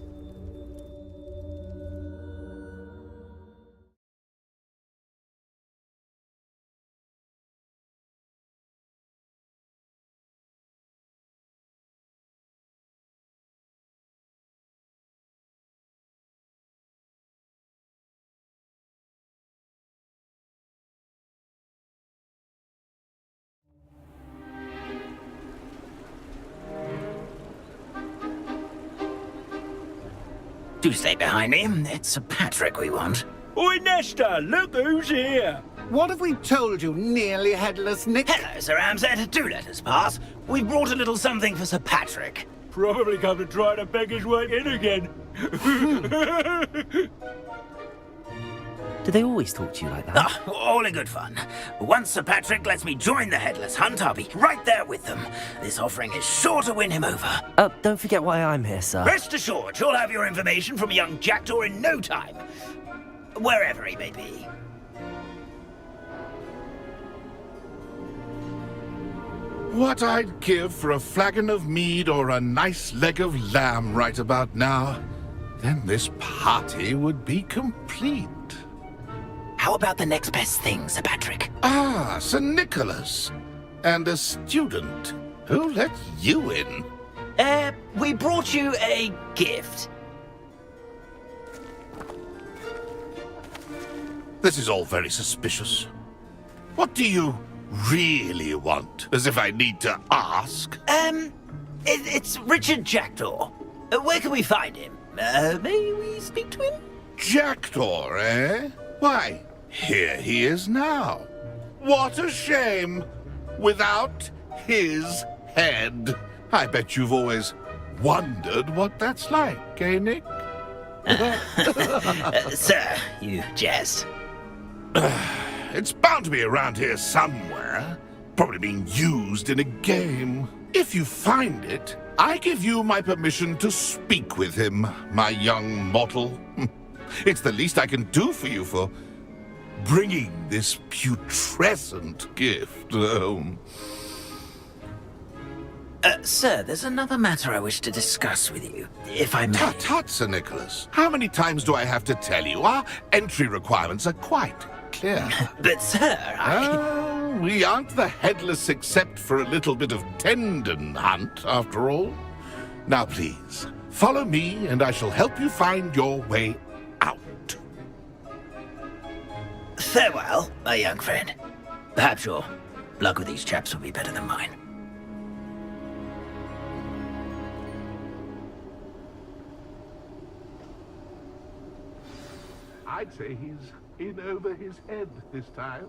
Do stay behind me. It's Sir Patrick we want. Oi, Nesta, look who's here. What have we told you, nearly headless Nick? Hello, Sir Ramsed. Do let us pass. We've brought a little something for Sir Patrick. Probably come to try to beg his way in again. Do they always talk to you like that? Ah, all in good fun. Once Sir Patrick lets me join the Headless Hunt, I'll be right there with them. This offering is sure to win him over. Don't forget why I'm here, sir. Rest assured, you'll have your information from young Jackdaw in no time. Wherever he may be. What I'd give for a flagon of mead or a nice leg of lamb right about now. Then this party would be complete. How about the next best thing, Sir Patrick? Ah, Sir Nicholas. And a student. Who let you in? We brought you a gift. This is all very suspicious. What do you really want? As if I need to ask. It's Richard Jackdaw. Where can we find him? May we speak to him? Jackdaw, eh? Why, here he is now. What a shame. Without his head. I bet you've always wondered what that's like, eh, Nick? Sir, you jest. It's bound to be around here somewhere. Probably being used in a game. If you find it, I give you my permission to speak with him, my young mortal. It's the least I can do for you for bringing this putrescent gift home. Sir, there's another matter I wish to discuss with you, if I may. Tut, tut, Sir Nicholas. How many times do I have to tell you? Our entry requirements are quite clear. But, sir, we aren't the headless except for a little bit of tendon hunt, after all. Now, please, follow me, and I shall help you find your way out. Farewell, my young friend. Perhaps your luck with these chaps will be better than mine. I'd say he's in over his head this time.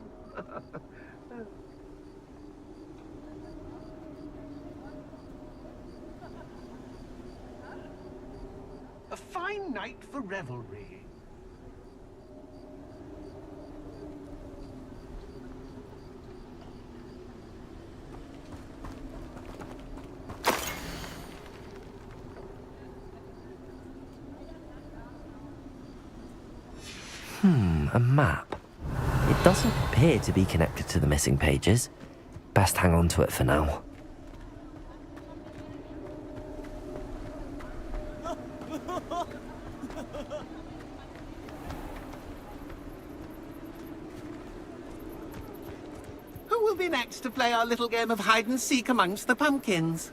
A fine night for revelry. A map. It doesn't appear to be connected to the missing pages. Best hang on to it for now. Who will be next to play our little game of hide and seek amongst the pumpkins?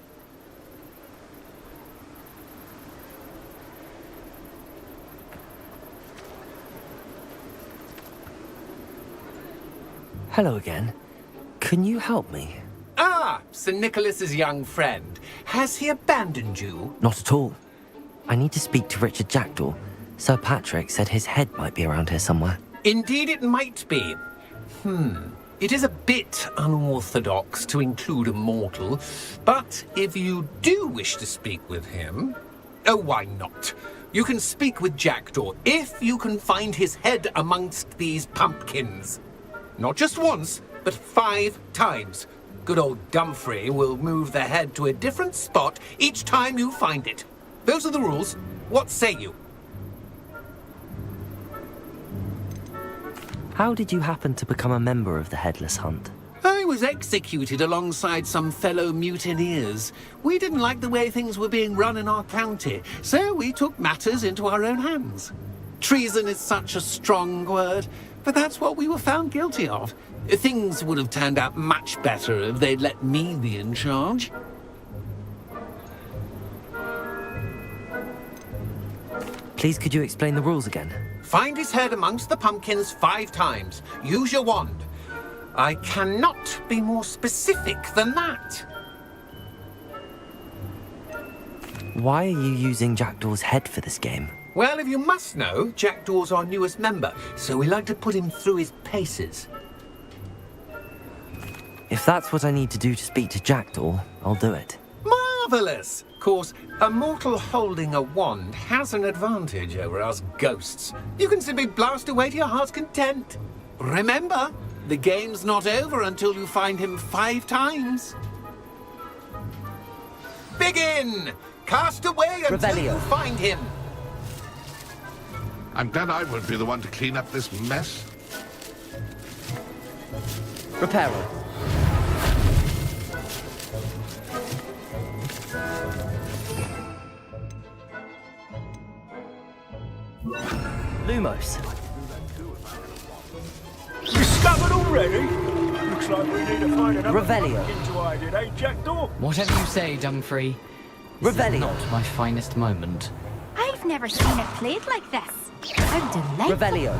Hello again. Can you help me? Ah, Sir Nicholas's young friend. Has he abandoned you? Not at all. I need to speak to Richard Jackdaw. Sir Patrick said his head might be around here somewhere. Indeed it might be. It is a bit unorthodox to include a mortal, but if you do wish to speak with him, oh, why not? You can speak with Jackdaw if you can find his head amongst these pumpkins. Not just once, but 5 times. Good old Dumfrey will move the head to a different spot each time you find it. Those are the rules. What say you? How did you happen to become a member of the Headless Hunt? I was executed alongside some fellow mutineers. We didn't like the way things were being run in our county, so we took matters into our own hands. Treason is such a strong word, but that's what we were found guilty of. Things would have turned out much better if they'd let me be in charge. Please, could you explain the rules again? Find his head amongst the pumpkins 5 times. Use your wand. I cannot be more specific than that. Why are you using Jackdaw's head for this game? Well, if you must know, Jackdaw's our newest member, so we like to put him through his paces. If that's what I need to do to speak to Jackdaw, I'll do it. Marvellous! Of course, a mortal holding a wand has an advantage over us ghosts. You can simply blast away to your heart's content. Remember, the game's not over until you find him 5 times. Begin! Cast away until you find him. I'm glad I won't be the one to clean up this mess. Reparo. Lumos. Discovered already? Looks like we need to find another Revelio. pumpkin to hide in, eh, Jackdaw? Whatever you say, Dumfrey. This is not my finest moment. I've never seen it played like this. How delightful. Revelio.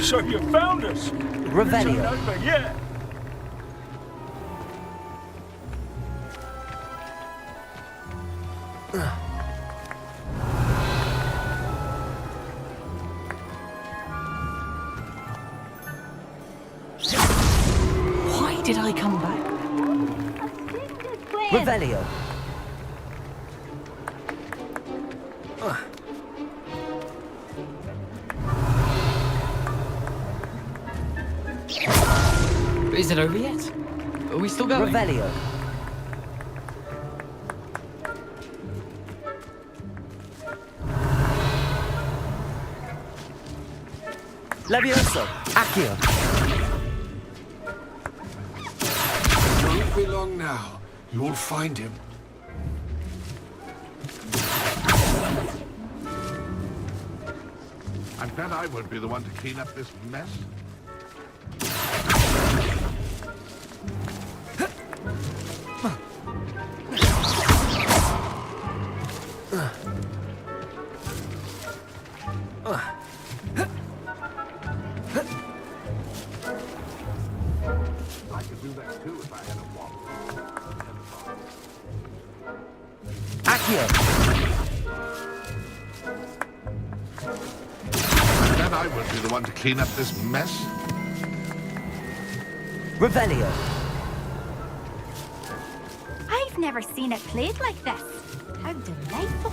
So you found us? Revelio. It's over yet. Why did I come back? Revelio. Is it over yet? Are we still going? Revelio. Levioso. Accio. Won't be long now. You'll find him. I'm glad I won't be the one to clean up this mess. I could do that too if I had a wand. Accio. Then I won't be the one to clean up this mess. Revelio. I've never seen it played like this. How delightful.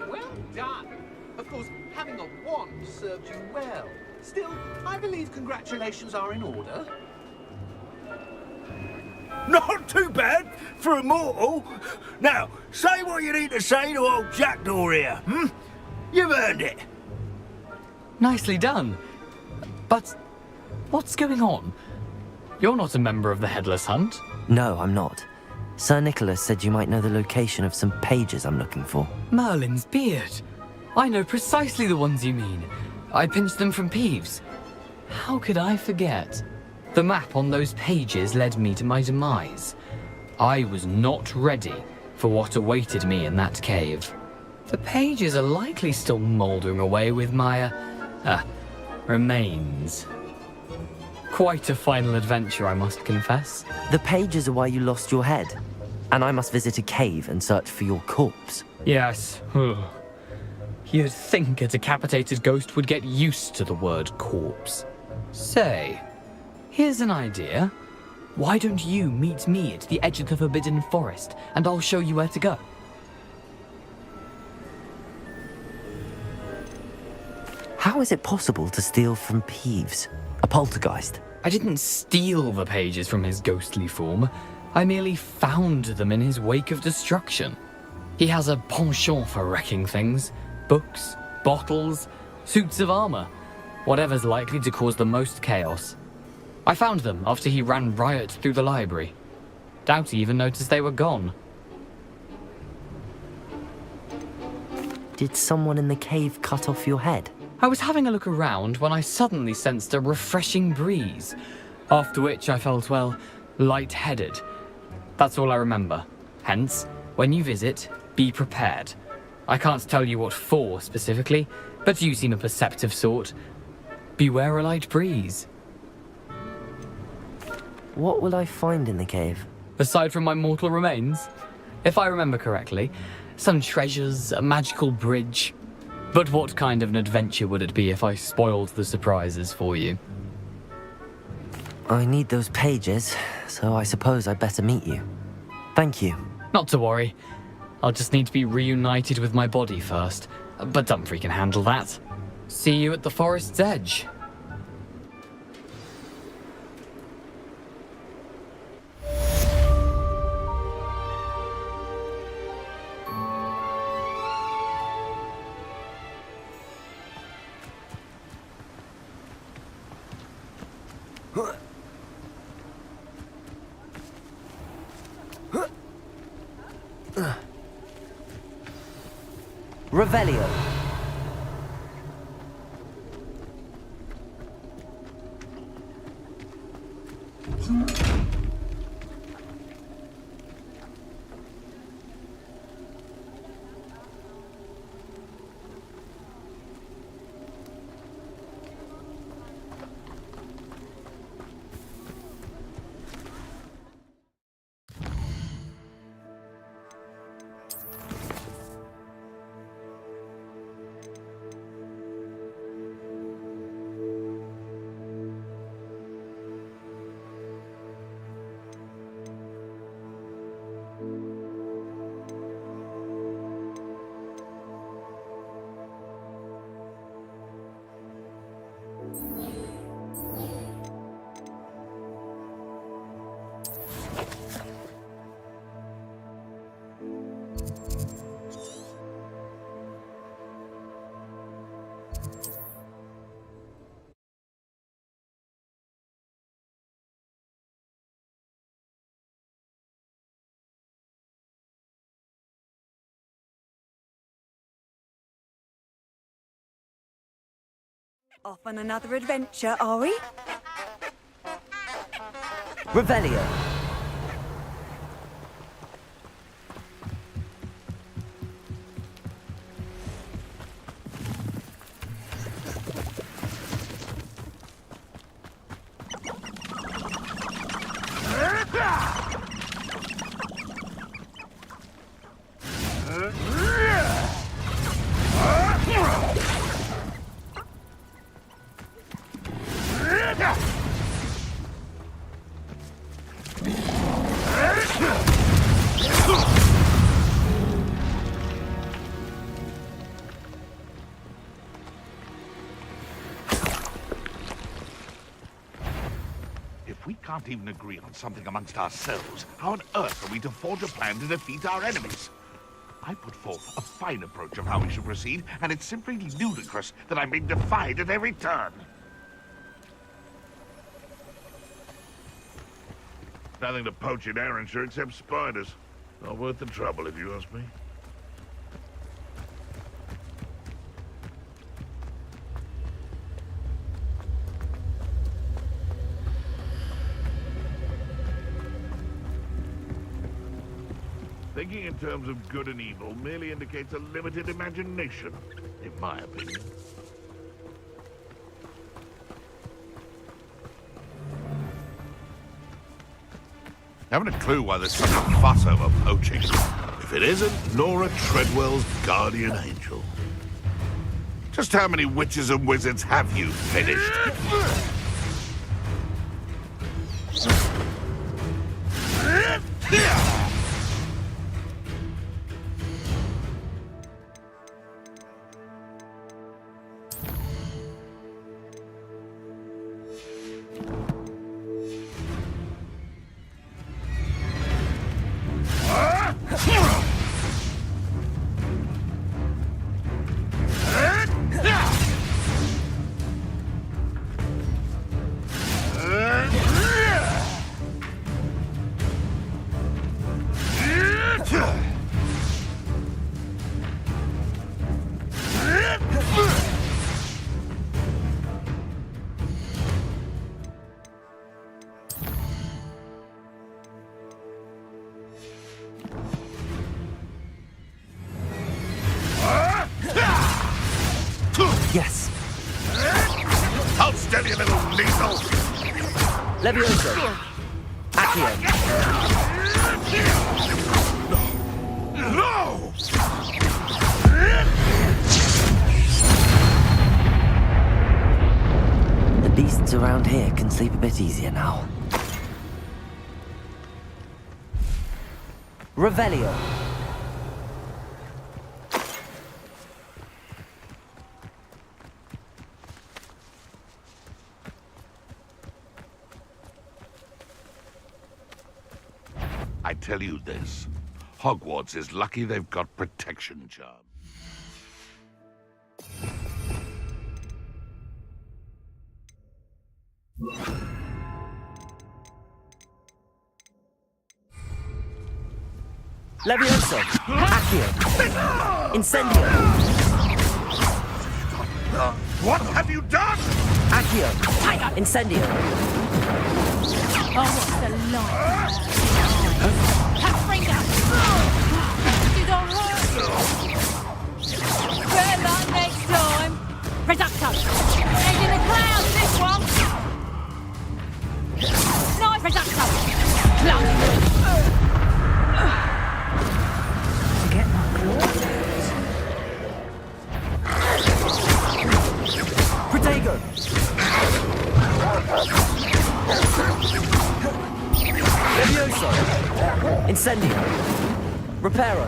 Well done. Of course, having a wand served you well. Still, I believe congratulations are in order. Not too bad for a mortal. Now, say what you need to say to old Jackdaw here, hmm? You've earned it. Nicely done. But what's going on? You're not a member of the Headless Hunt. No, I'm not. Sir Nicholas said you might know the location of some pages I'm looking for. Merlin's beard. I know precisely the ones you mean. I pinched them from Peeves. How could I forget? The map on those pages led me to my demise. I was not ready for what awaited me in that cave. The pages are likely still mouldering away with my, remains. Quite a final adventure, I must confess. The pages are why you lost your head, and I must visit a cave and search for your corpse. Yes. You'd think a decapitated ghost would get used to the word corpse. Say, here's an idea. Why don't you meet me at the edge of the Forbidden Forest, and I'll show you where to go? How is it possible to steal from Peeves, a poltergeist? I didn't steal the pages from his ghostly form. I merely found them in his wake of destruction. He has a penchant for wrecking things. Books, bottles, suits of armor. Whatever's likely to cause the most chaos. I found them after he ran riot through the library. Doubt he even noticed they were gone. Did someone in the cave cut off your head? I was having a look around when I suddenly sensed a refreshing breeze, after which I felt, well, lightheaded. That's all I remember. Hence, when you visit, be prepared. I can't tell you what for specifically, but you seem a perceptive sort. Beware a light breeze. What will I find in the cave? Aside from my mortal remains? If I remember correctly, some treasures, a magical bridge. But what kind of an adventure would it be if I spoiled the surprises for you? I need those pages, so I suppose I'd better meet you. Thank you. Not to worry. I'll just need to be reunited with my body first. But Dumfries can handle that. See you at the forest's edge. Revelio. Off on another adventure, are we? Revelio. Can't even agree on something amongst ourselves. How on earth are we to forge a plan to defeat our enemies? I put forth a fine approach of how we should proceed, and it's simply ludicrous that I'm being defied at every turn. Nothing to poach in Arrynshire except spiders. Not worth the trouble, if you ask me. Thinking in terms of good and evil merely indicates a limited imagination, in my opinion. Haven't a clue why there's such a fuss over poaching. If it isn't Nora Treadwell's guardian angel. Just how many witches and wizards have you finished? Yes. Hold still, you little weasel! Levioso. Accio. No! The beasts around here can sleep a bit easier now. Revelio. I tell you this, Hogwarts is lucky they've got protection charm. Levioso. Accio. Incendio. What have you done? Accio. Incendio. Oh, what's the light? Pathfinder! You don't hurt! Better luck next time! Reducto! Head in the clouds, this one! Nice Reducto! Plug! Get my claws out. Protego. Levioso. Incendio. Reparo.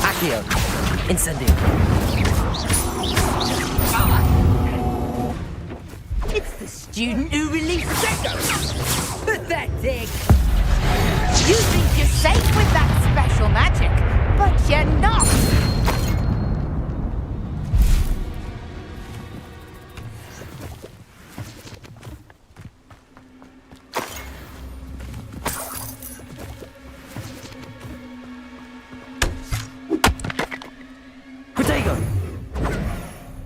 Accio. Incendio. It's the student who released Draco! Pathetic! You think you're safe with that special magic, but you're not! Protego.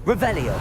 Revelio.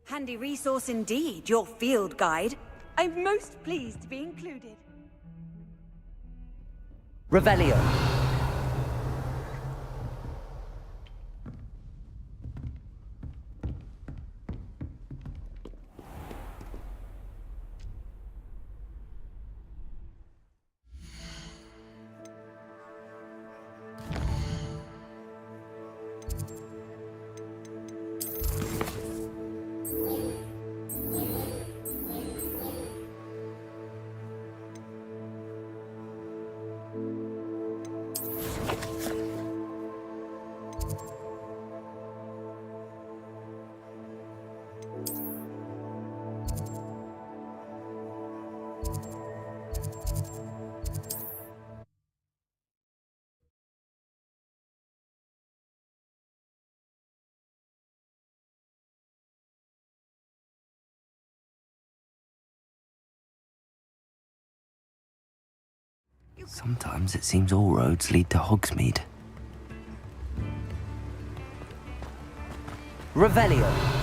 Handy resource indeed, your field guide. I'm most pleased to be included. Revelio. Sometimes it seems all roads lead to Hogsmeade. Revelio.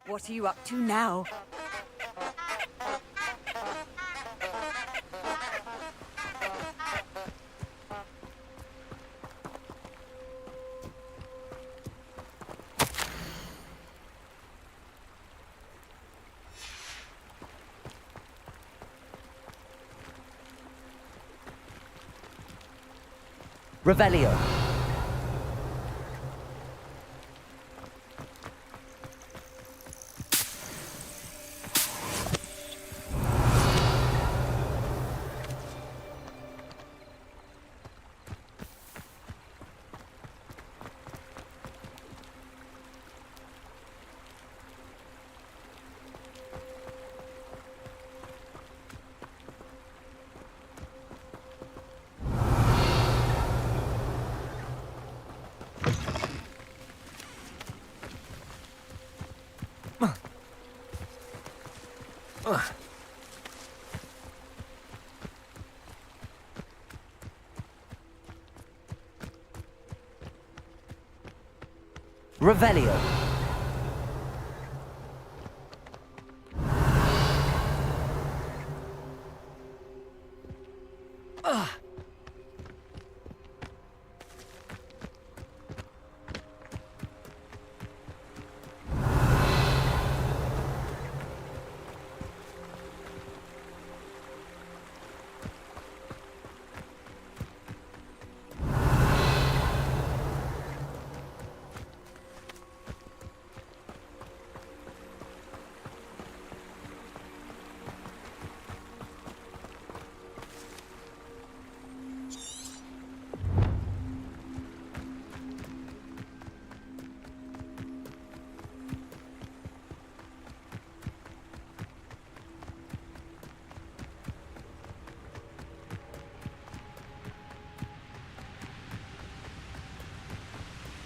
What are you up to now? Revelio. Revelio.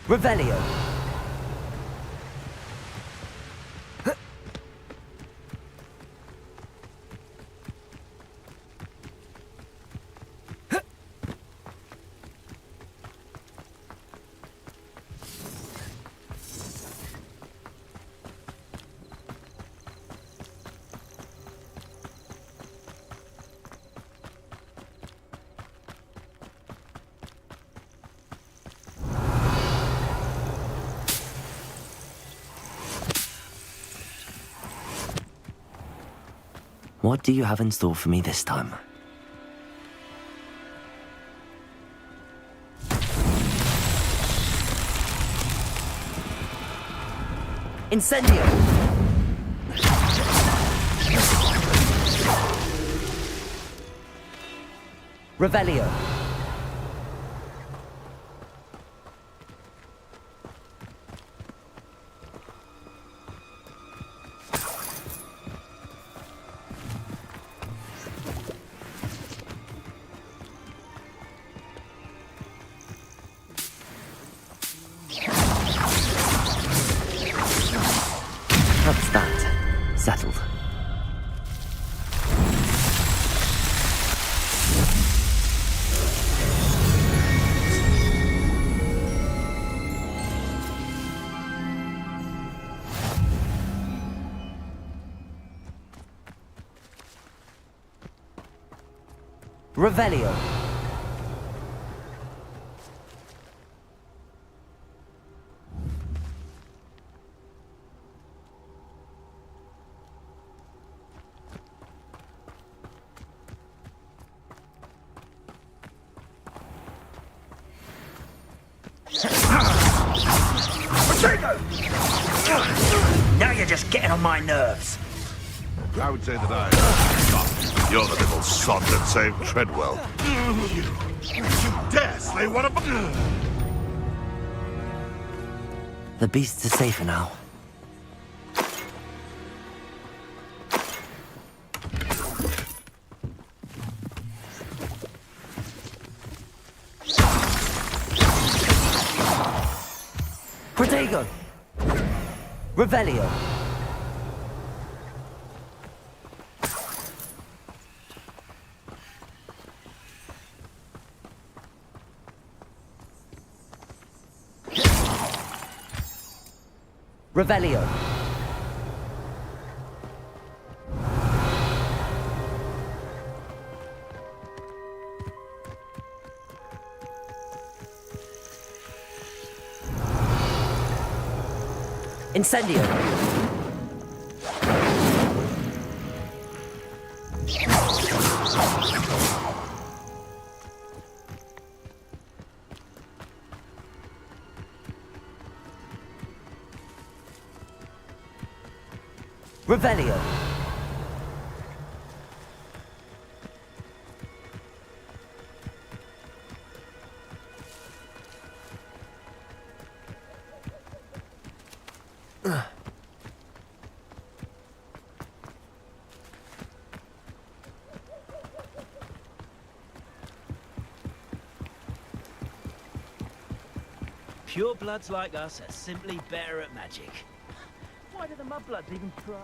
Revelio. What do you have in store for me this time? Incendio! Revelio. That's that. Settled. Revelio. Now you're just getting on my nerves. I would say that you're the little sod that saved Treadwell. You dare slay one of them? The beasts are safer now. Protego! Revelio! Revelio! Incendio! Revelio! Purebloods like us are simply better at magic. Why do the mudbloods even try?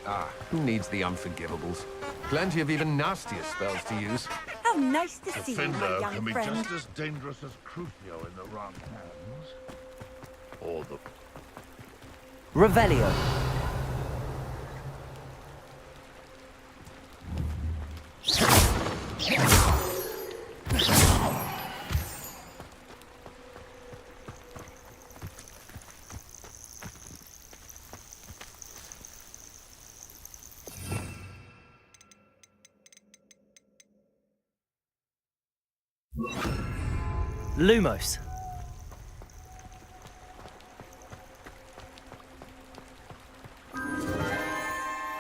Ah, who needs the unforgivables? Plenty of even nastier spells to use. How nice to see you, my Defender young can be friend. just as dangerous as Crucio in the wrong hands. Or the... Revelio! Lumos.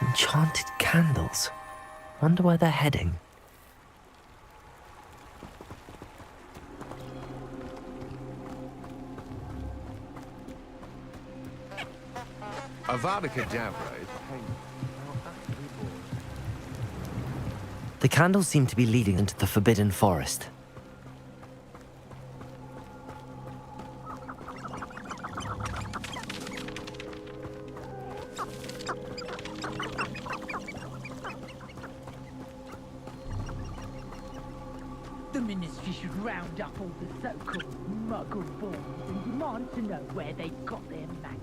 Enchanted candles. Wonder where they're heading. Avada Kedavra is painful. The candles seem to be leading into the Forbidden Forest. The Ministry should round up all the so-called Muggle boys and demand to know where they got their magic.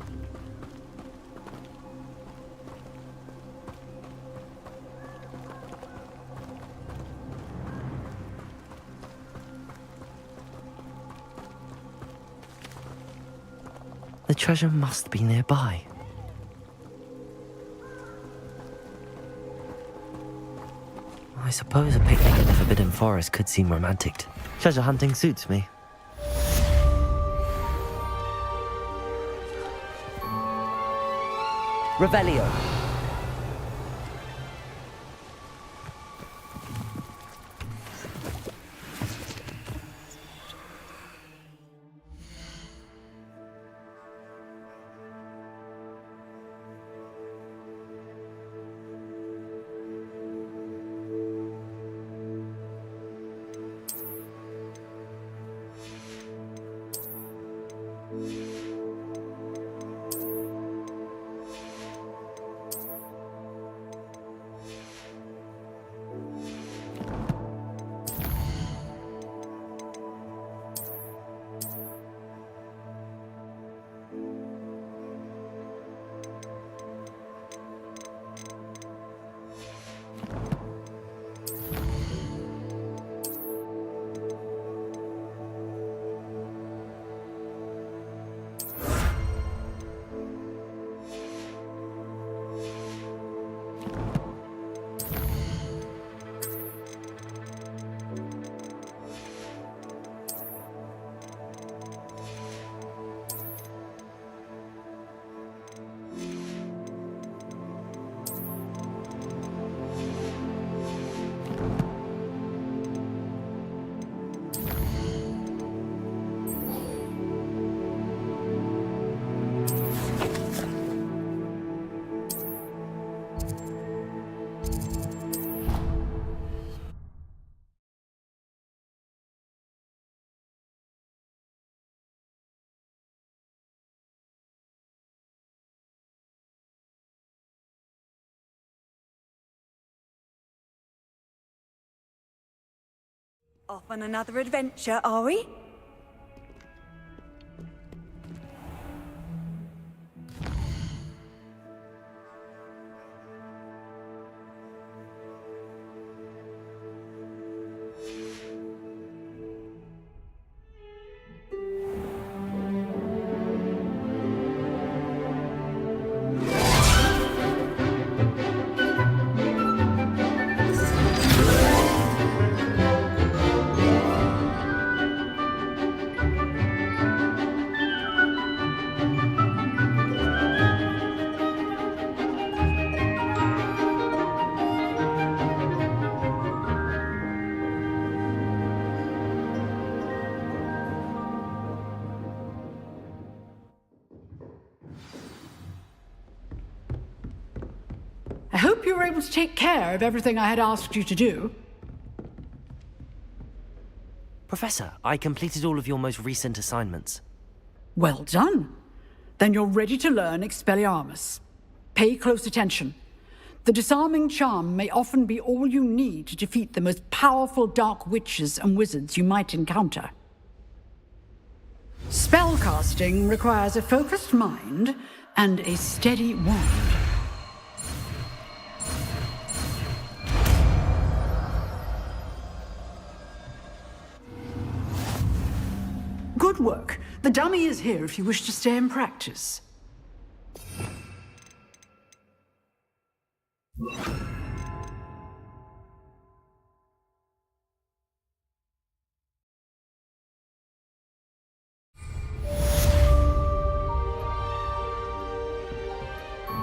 The treasure must be nearby. I suppose a picnic in the Forbidden Forest could seem romantic. Treasure hunting suits me. Revelio. Off on another adventure, are we? I hope you were able to take care of everything I had asked you to do. Professor, I completed all of your most recent assignments. Well done. Then you're ready to learn Expelliarmus. Pay close attention. The disarming charm may often be all you need to defeat the most powerful dark witches and wizards you might encounter. Spellcasting requires a focused mind and a steady wand. Good work. The dummy is here if you wish to stay and practice.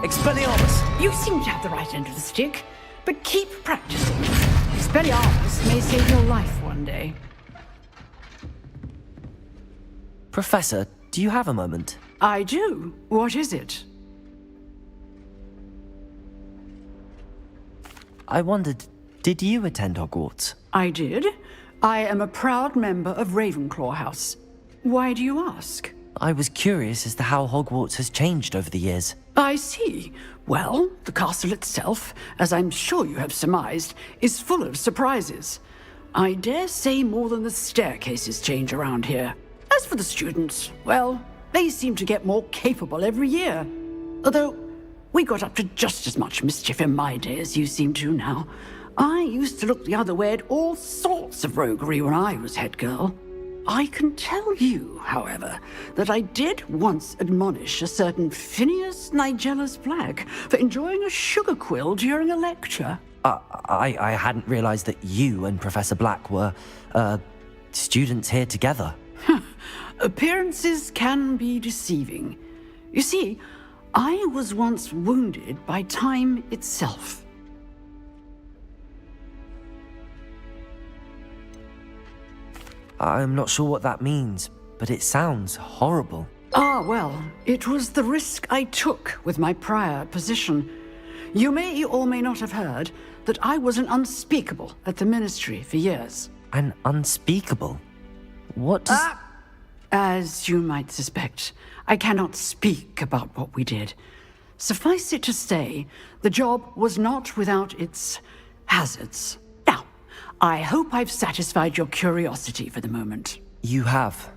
Expelliarmus! You seem to have the right end of the stick, but keep practicing. Expelliarmus may save your life one day. Professor, do you have a moment? I do. What is it? I wondered, did you attend Hogwarts? I did. I am a proud member of Ravenclaw House. Why do you ask? I was curious as to how Hogwarts has changed over the years. I see. Well, the castle itself, as I'm sure you have surmised, is full of surprises. I dare say more than the staircases change around here. As for the students, well, they seem to get more capable every year. Although, we got up to just as much mischief in my day as you seem to now. I used to look the other way at all sorts of roguery when I was head girl. I can tell you, however, that I did once admonish a certain Phineas Nigellus Black for enjoying a sugar quill during a lecture. I hadn't realized that you and Professor Black were, students here together. Appearances can be deceiving. You see, I was once wounded by time itself. I'm not sure what that means, but it sounds horrible. Ah, well, it was the risk I took with my prior position. You may or may not have heard that I was an unspeakable at the Ministry for years. An unspeakable? What does... As you might suspect, I cannot speak about what we did. Suffice it to say, the job was not without its hazards. Now, I hope I've satisfied your curiosity for the moment. You have.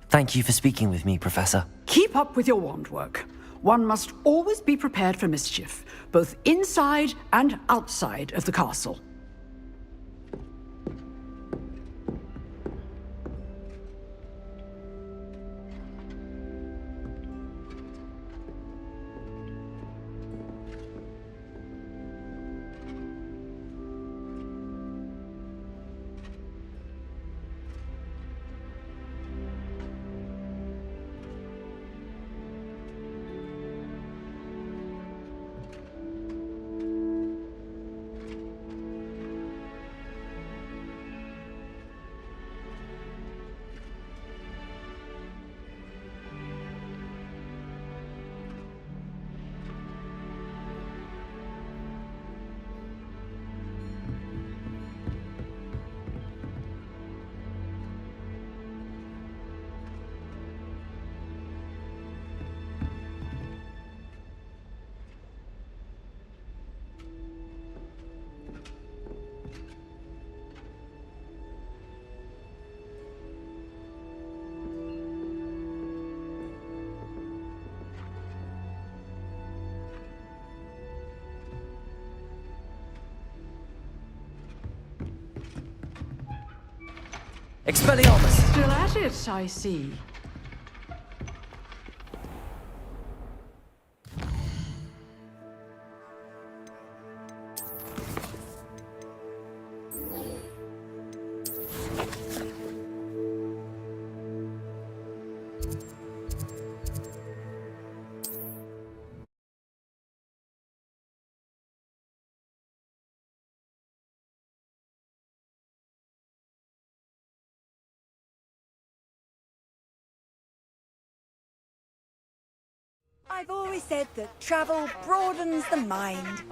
Thank you for speaking with me, Professor. Keep up with your wand work. One must always be prepared for mischief, both inside and outside of the castle. Expelliarmus! Still at it, I see. I've always said that travel broadens the mind.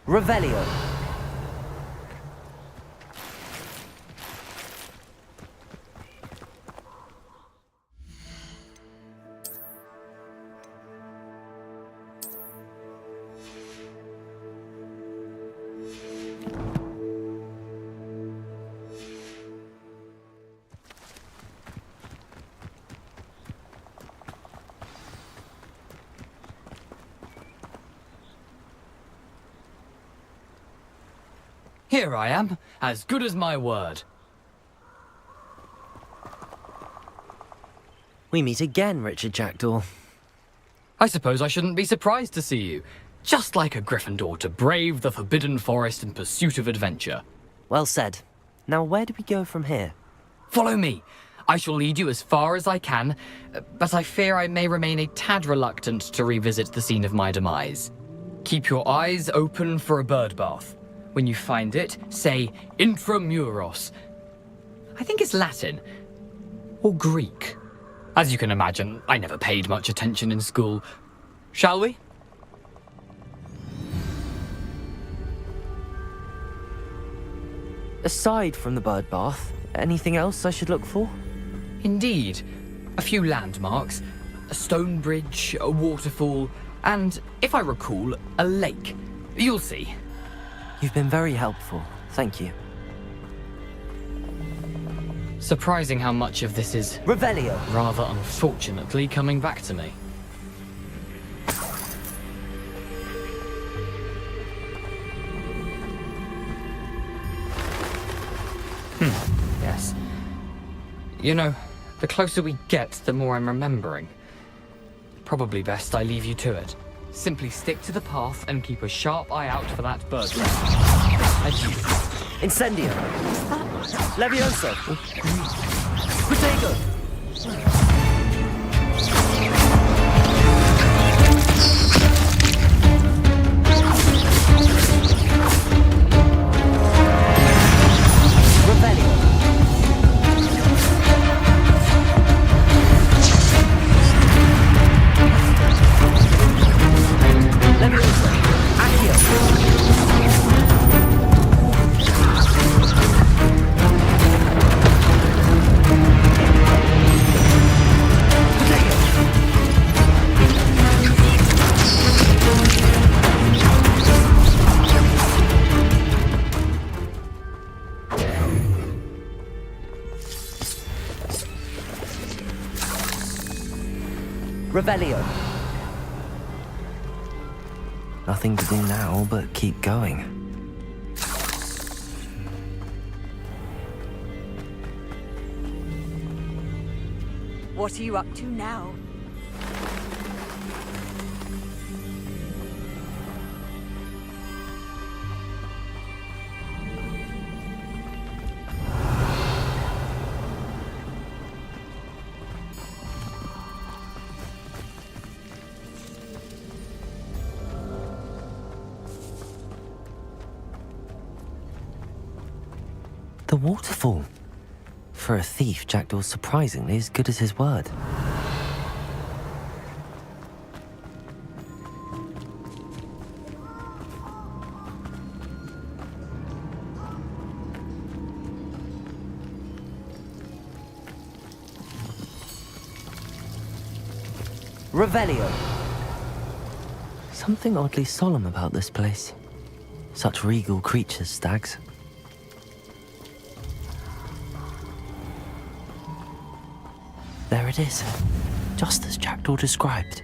Revelio. Here I am, as good as my word. We meet again, Richard Jackdaw. I suppose I shouldn't be surprised to see you. Just like a Gryffindor to brave the Forbidden Forest in pursuit of adventure. Well said. Now where do we go from here? Follow me. I shall lead you as far as I can, but I fear I may remain a tad reluctant to revisit the scene of my demise. Keep your eyes open for a bird bath. When you find it, say Intramuros. I think it's Latin. Or Greek. As you can imagine, I never paid much attention in school. Shall we? Aside from the bird bath, anything else I should look for? Indeed. A few landmarks. A stone bridge, a waterfall, and, if I recall, a lake. You'll see. You've been very helpful. Thank you. Surprising how much of this is... Revelio! Rather unfortunately coming back to me. Yes. You know, the closer we get, the more I'm remembering. Probably best I leave you to it. Simply stick to the path and keep a sharp eye out for that bird nest. Adieu. Incendio! Levioso! Protego! Revelio. Nothing to do now but keep going. What are you up to now? The waterfall. For a thief, Jackdaw's surprisingly as good as his word. Revelio. Something oddly solemn about this place. Such regal creatures, stags. There it is, just as Jackdaw described.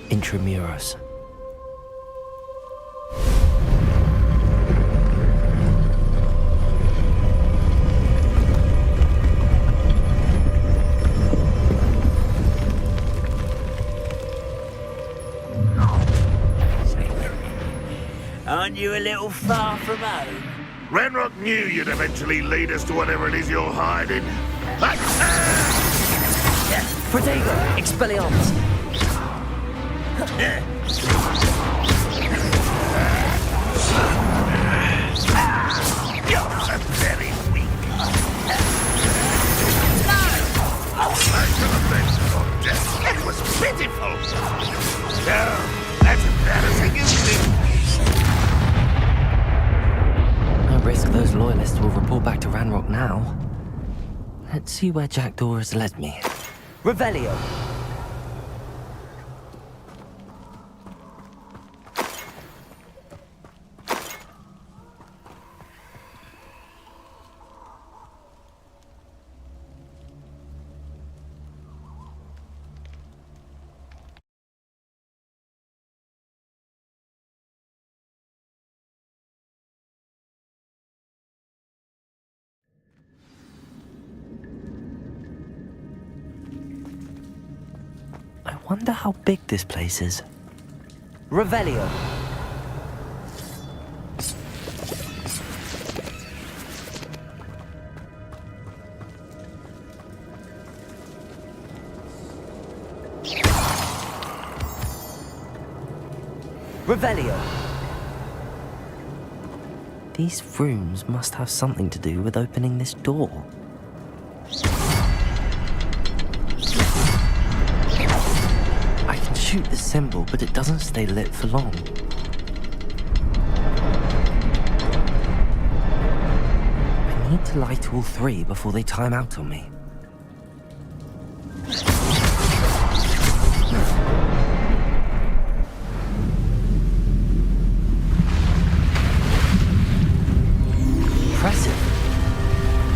Intramuros. Aren't you a little far from home? Ranrock knew you'd eventually lead us to whatever it is you're hiding. Protego! Expelliarmus! You're very weak. I could have been your death. It was pitiful. No, that's embarrassing, isn't it? No risk those loyalists will report back to Ranrock now. Let's see where Jackdaw has led me. Revelio! Wonder how big this place is. Revelio. Revelio. These rooms must have something to do with opening this door. I can shoot the symbol, but it doesn't stay lit for long. I need to light all three before they time out on me. Impressive.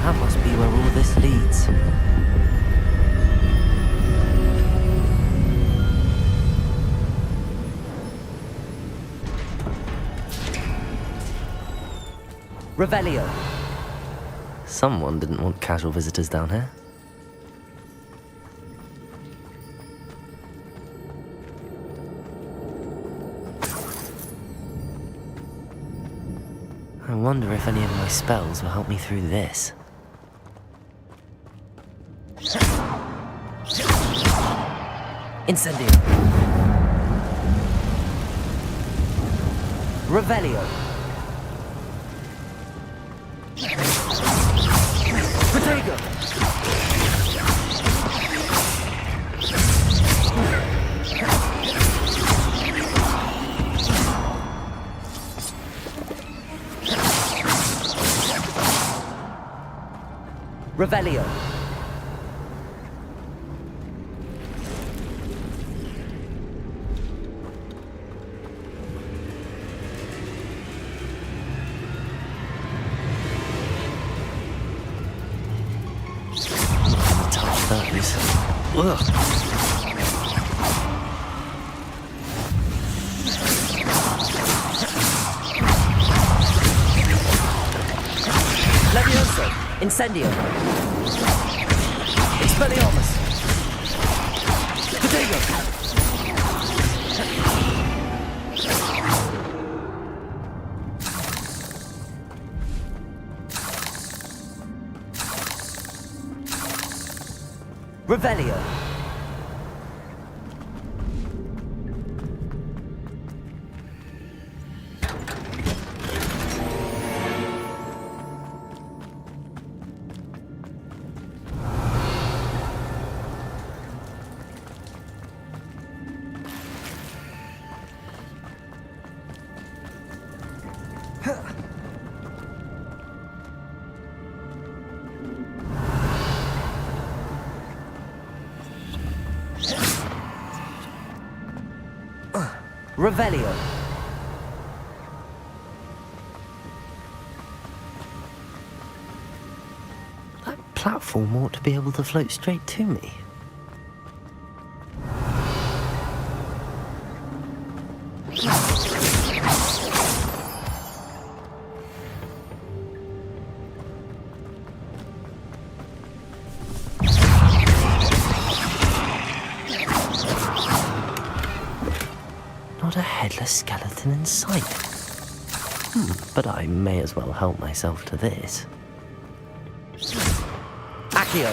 That must be where all this leads. Revelio. Someone didn't want casual visitors down here. I wonder if any of my spells will help me through this. Incendio. Revelio. Protego. Revelio. Touch those. Ugh. Levioso. Incendio. Expelliarmus. Protego. Revelio. Revelio. That platform ought to be able to float straight to me. Not a headless skeleton in sight. But I may as well help myself to this. Accio.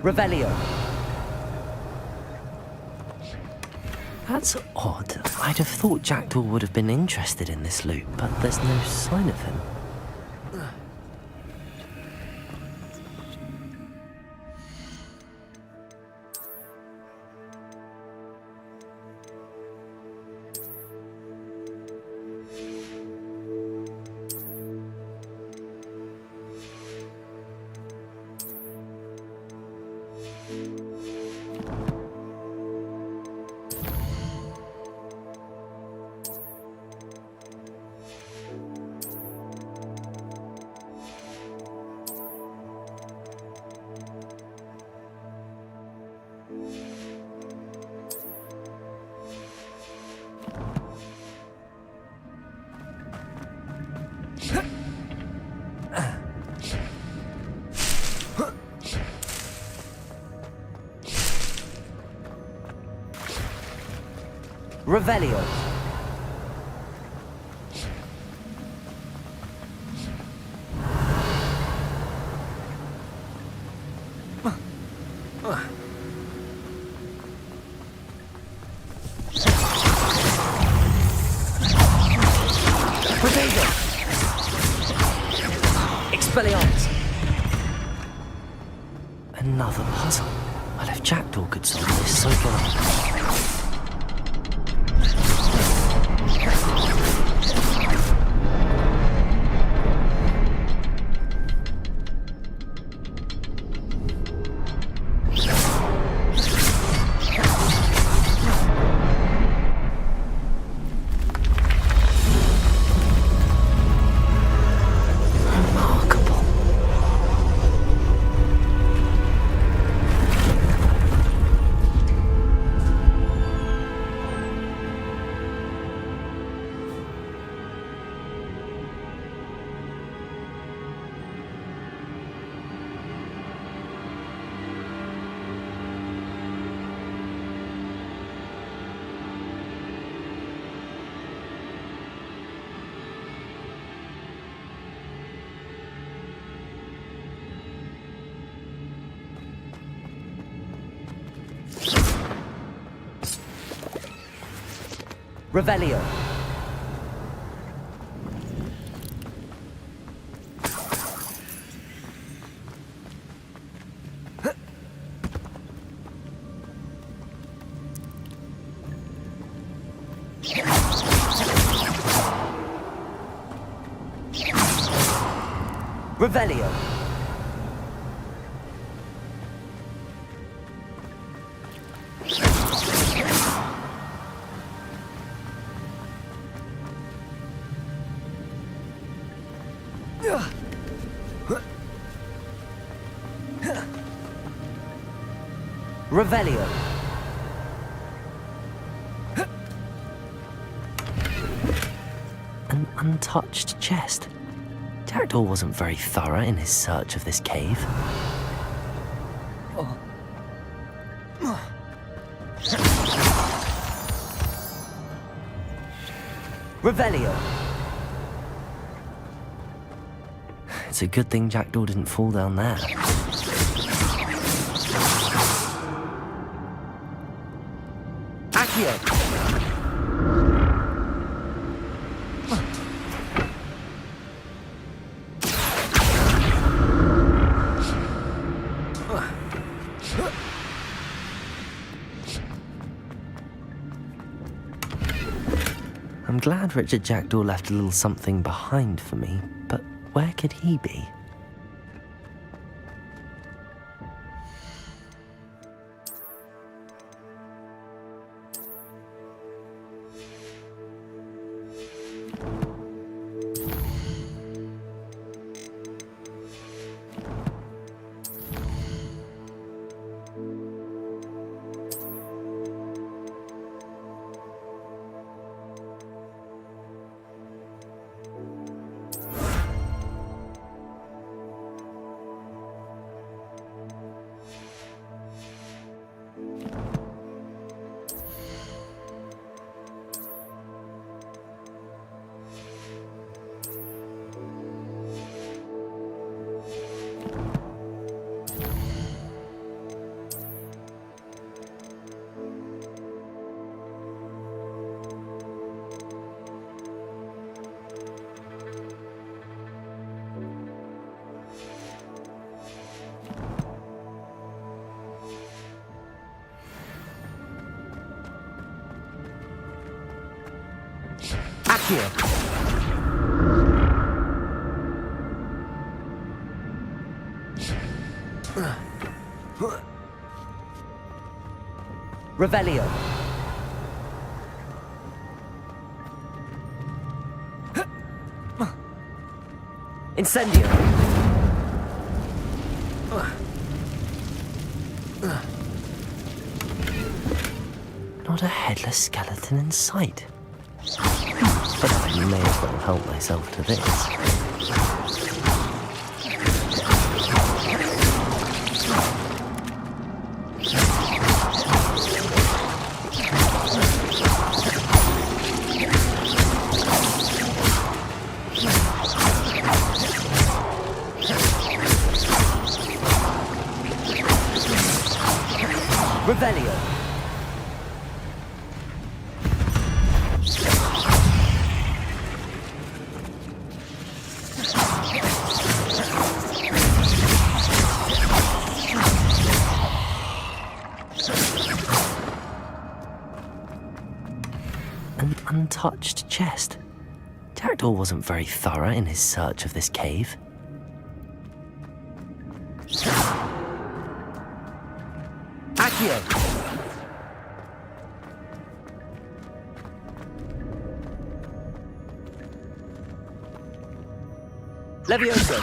Revelio. That's odd. I'd have thought Jackdaw would have been interested in this loot, but there's no sign of him. Revelio. Expelliarmus. Another puzzle. Well, if Jackdaw could solve this, so can I. Revelio. Revelio. Revelio. An untouched chest. Jackdaw wasn't very thorough in his search of this cave. Revelio. It's a good thing Jackdaw didn't fall down there. Accio. I'm glad Richard Jackdaw left a little something behind for me, but where could he be? Accio. Revelio. Incendio. Not a headless skeleton in sight. But I may as well help myself to this. Revelio. An untouched chest. Jackdaw wasn't very thorough in his search of this cave. Accio! Levioso!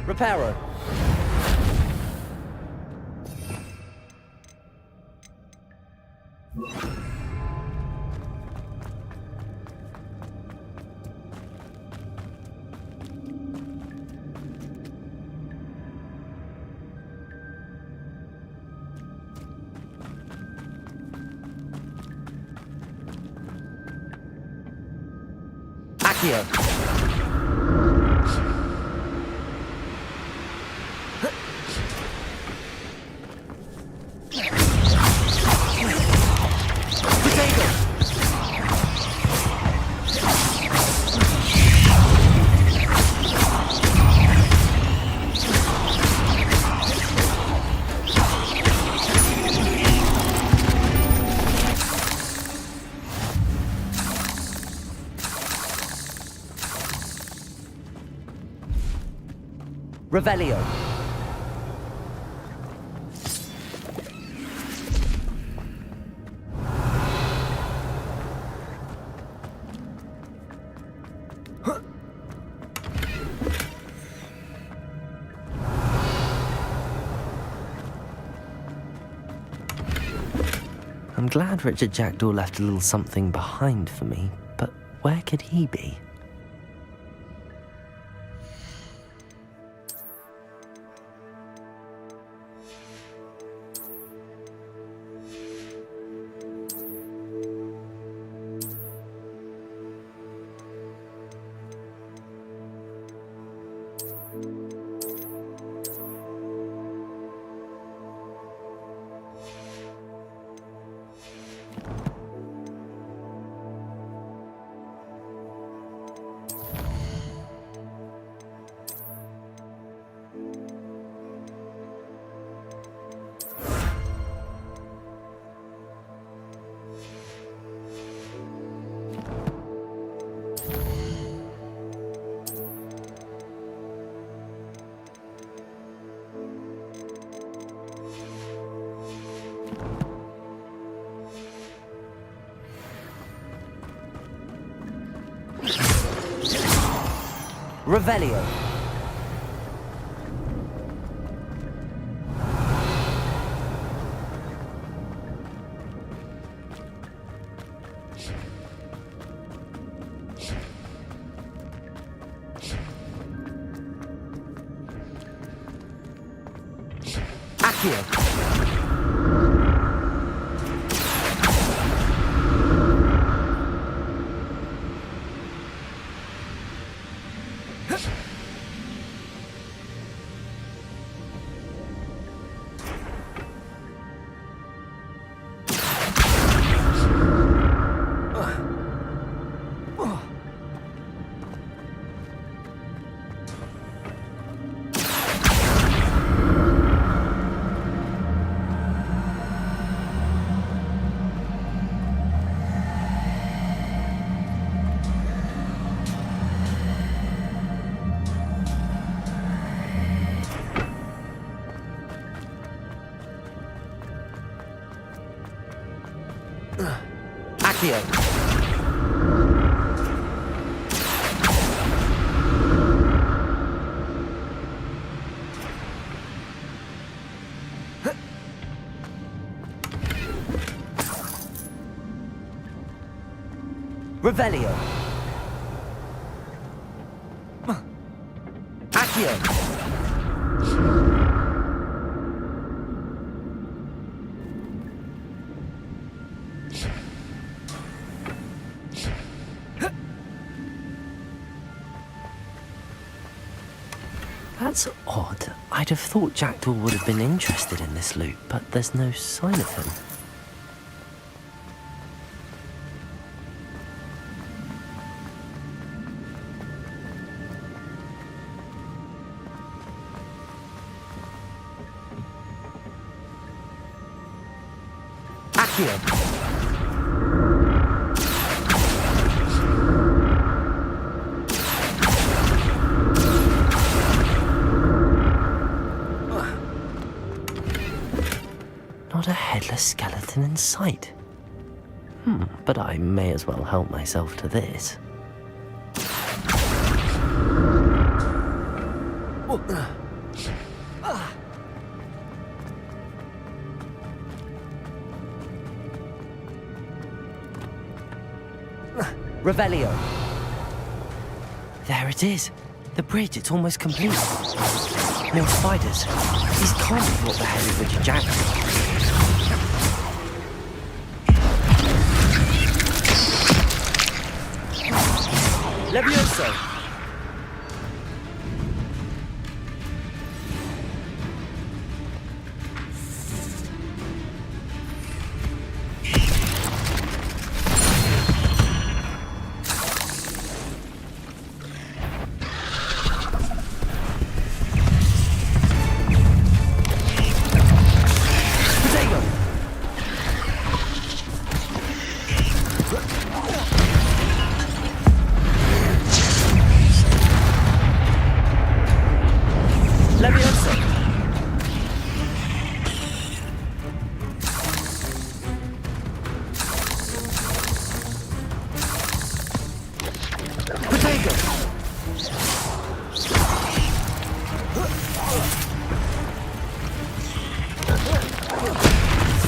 Reparo! Accio! Revelio. I'm glad Richard Jackdaw left a little something behind for me, but where could he be? Revelio. Accio. Accio. Revelio. Accio. That's odd. I'd have thought Jackdaw would have been interested in this loot, but there's no sign of him. Accio! Not a headless skeleton in sight. But I may as well help myself to this. Revelio. There it is. The bridge, it's almost complete. More spiders. These can't be what the hell is Richard Jackdaw. Levioso!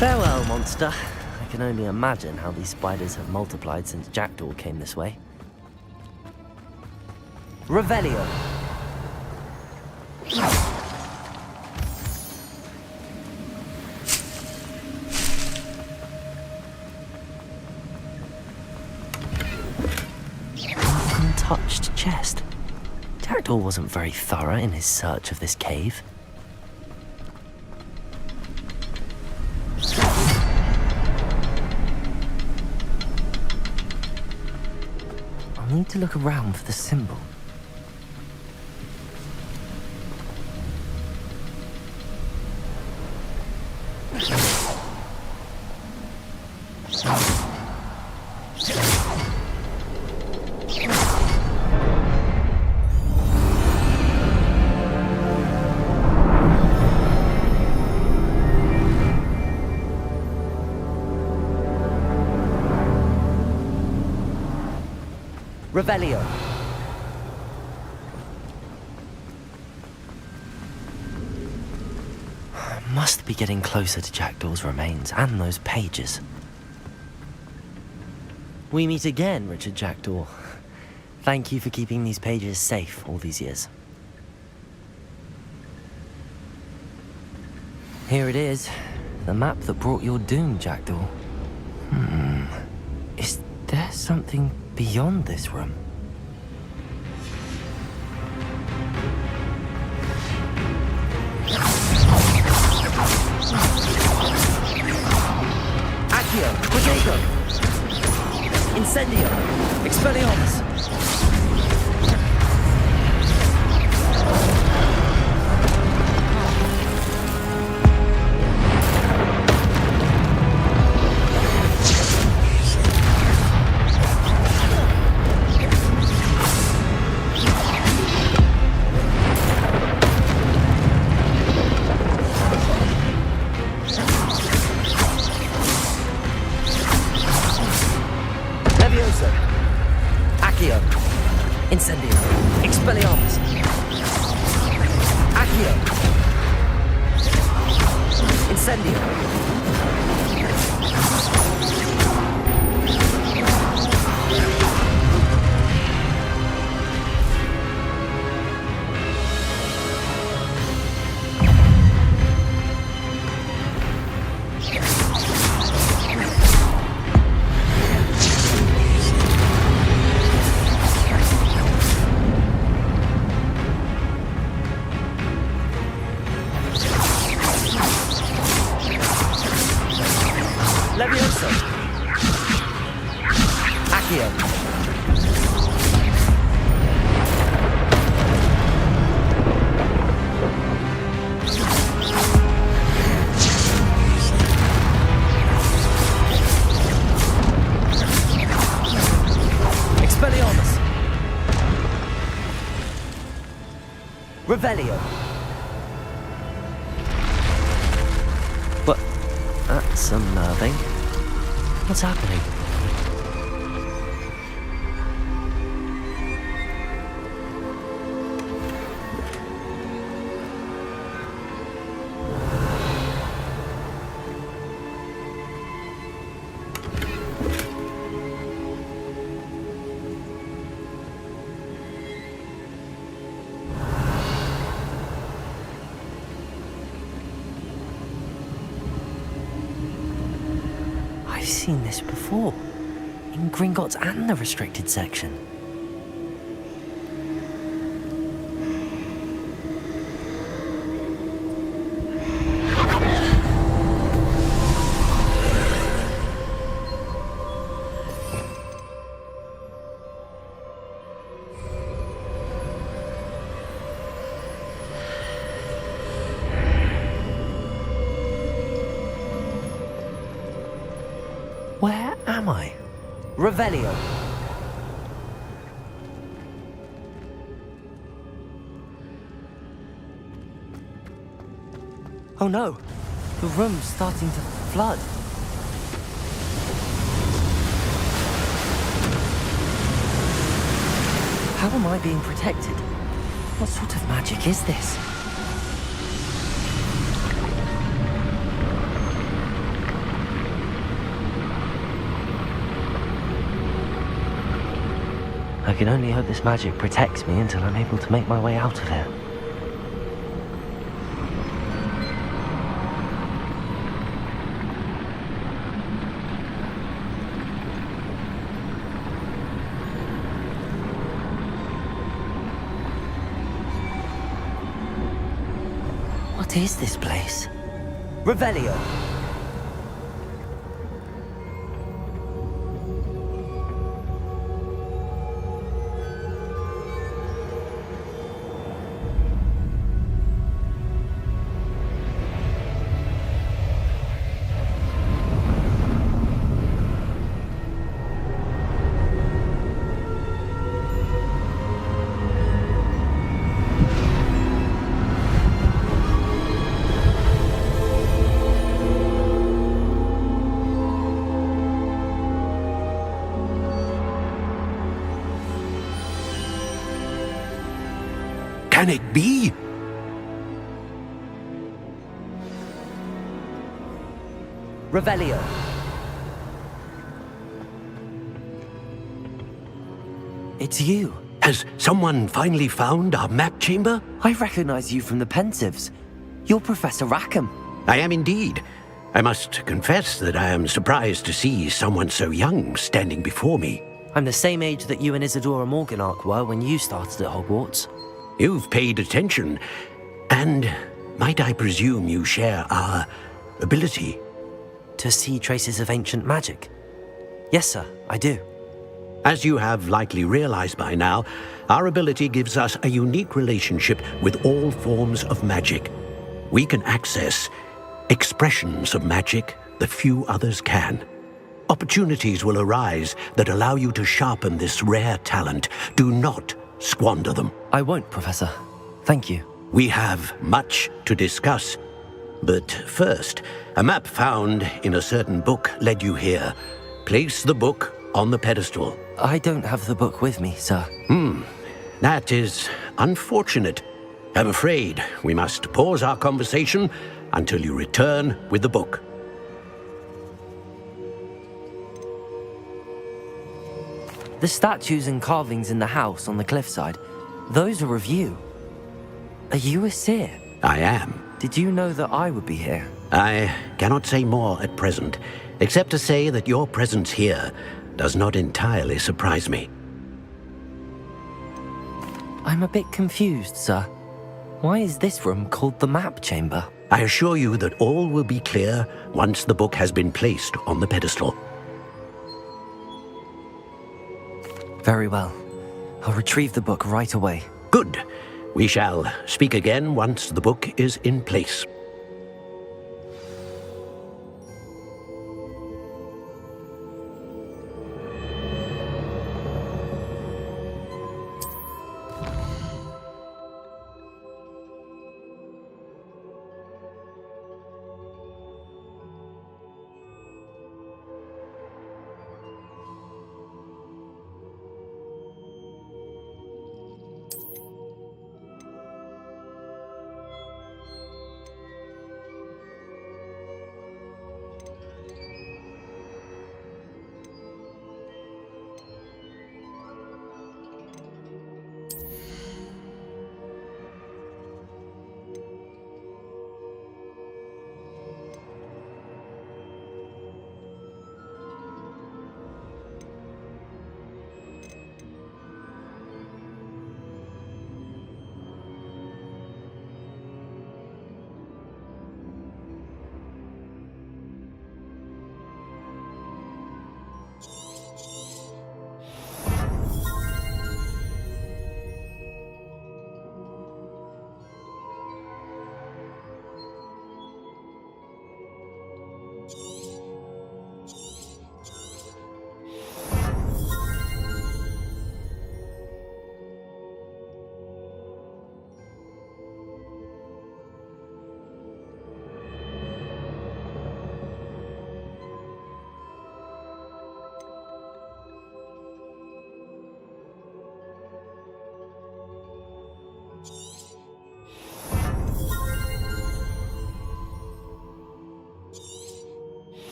Farewell, monster. I can only imagine how these spiders have multiplied since Jackdaw came this way. Revelio. Untouched chest. Jackdaw wasn't very thorough in his search of this cave. I need to look around for the symbol. Revelio. Must be getting closer to Jackdaw's remains and those pages. We meet again, Richard Jackdaw. Thank you for keeping these pages safe all these years. Here it is, the map that brought your doom, Jackdaw. Is there something beyond this room? Accio, Protego, Incendio, Expelliarmus. Accio, Incendio, Expelliarmus. Accio, Incendio. Revelio! What? That's unnerving. What's happening? I've seen this before, in Gringotts and the restricted section. Where am I? Revelio. Oh no, the room's starting to flood. How am I being protected? What sort of magic is this? I can only hope this magic protects me until I'm able to make my way out of here. What is this place? Revelio! Can it be? Revelio. It's you. Has someone finally found our map chamber? I recognize you from the Pensives. You're Professor Rackham. I am indeed. I must confess that I am surprised to see someone so young standing before me. I'm the same age that you and Isadora Morganach were when you started at Hogwarts. You've paid attention, and might I presume you share our ability? To see traces of ancient magic? Yes, sir, I do. As you have likely realized by now, our ability gives us a unique relationship with all forms of magic. We can access expressions of magic that few others can. Opportunities will arise that allow you to sharpen this rare talent. Do not squander them. I won't, Professor. Thank you. We have much to discuss. But first, a map found in a certain book led you here. Place the book on the pedestal. I don't have the book with me, sir. That is unfortunate. I'm afraid we must pause our conversation until you return with the book. The statues and carvings in the house on the cliffside, those are of you. Are you a seer? I am. Did you know that I would be here? I cannot say more at present, except to say that your presence here does not entirely surprise me. I'm a bit confused, sir. Why is this room called the map chamber? I assure you that all will be clear once the book has been placed on the pedestal. Very well. I'll retrieve the book right away. Good. We shall speak again once the book is in place.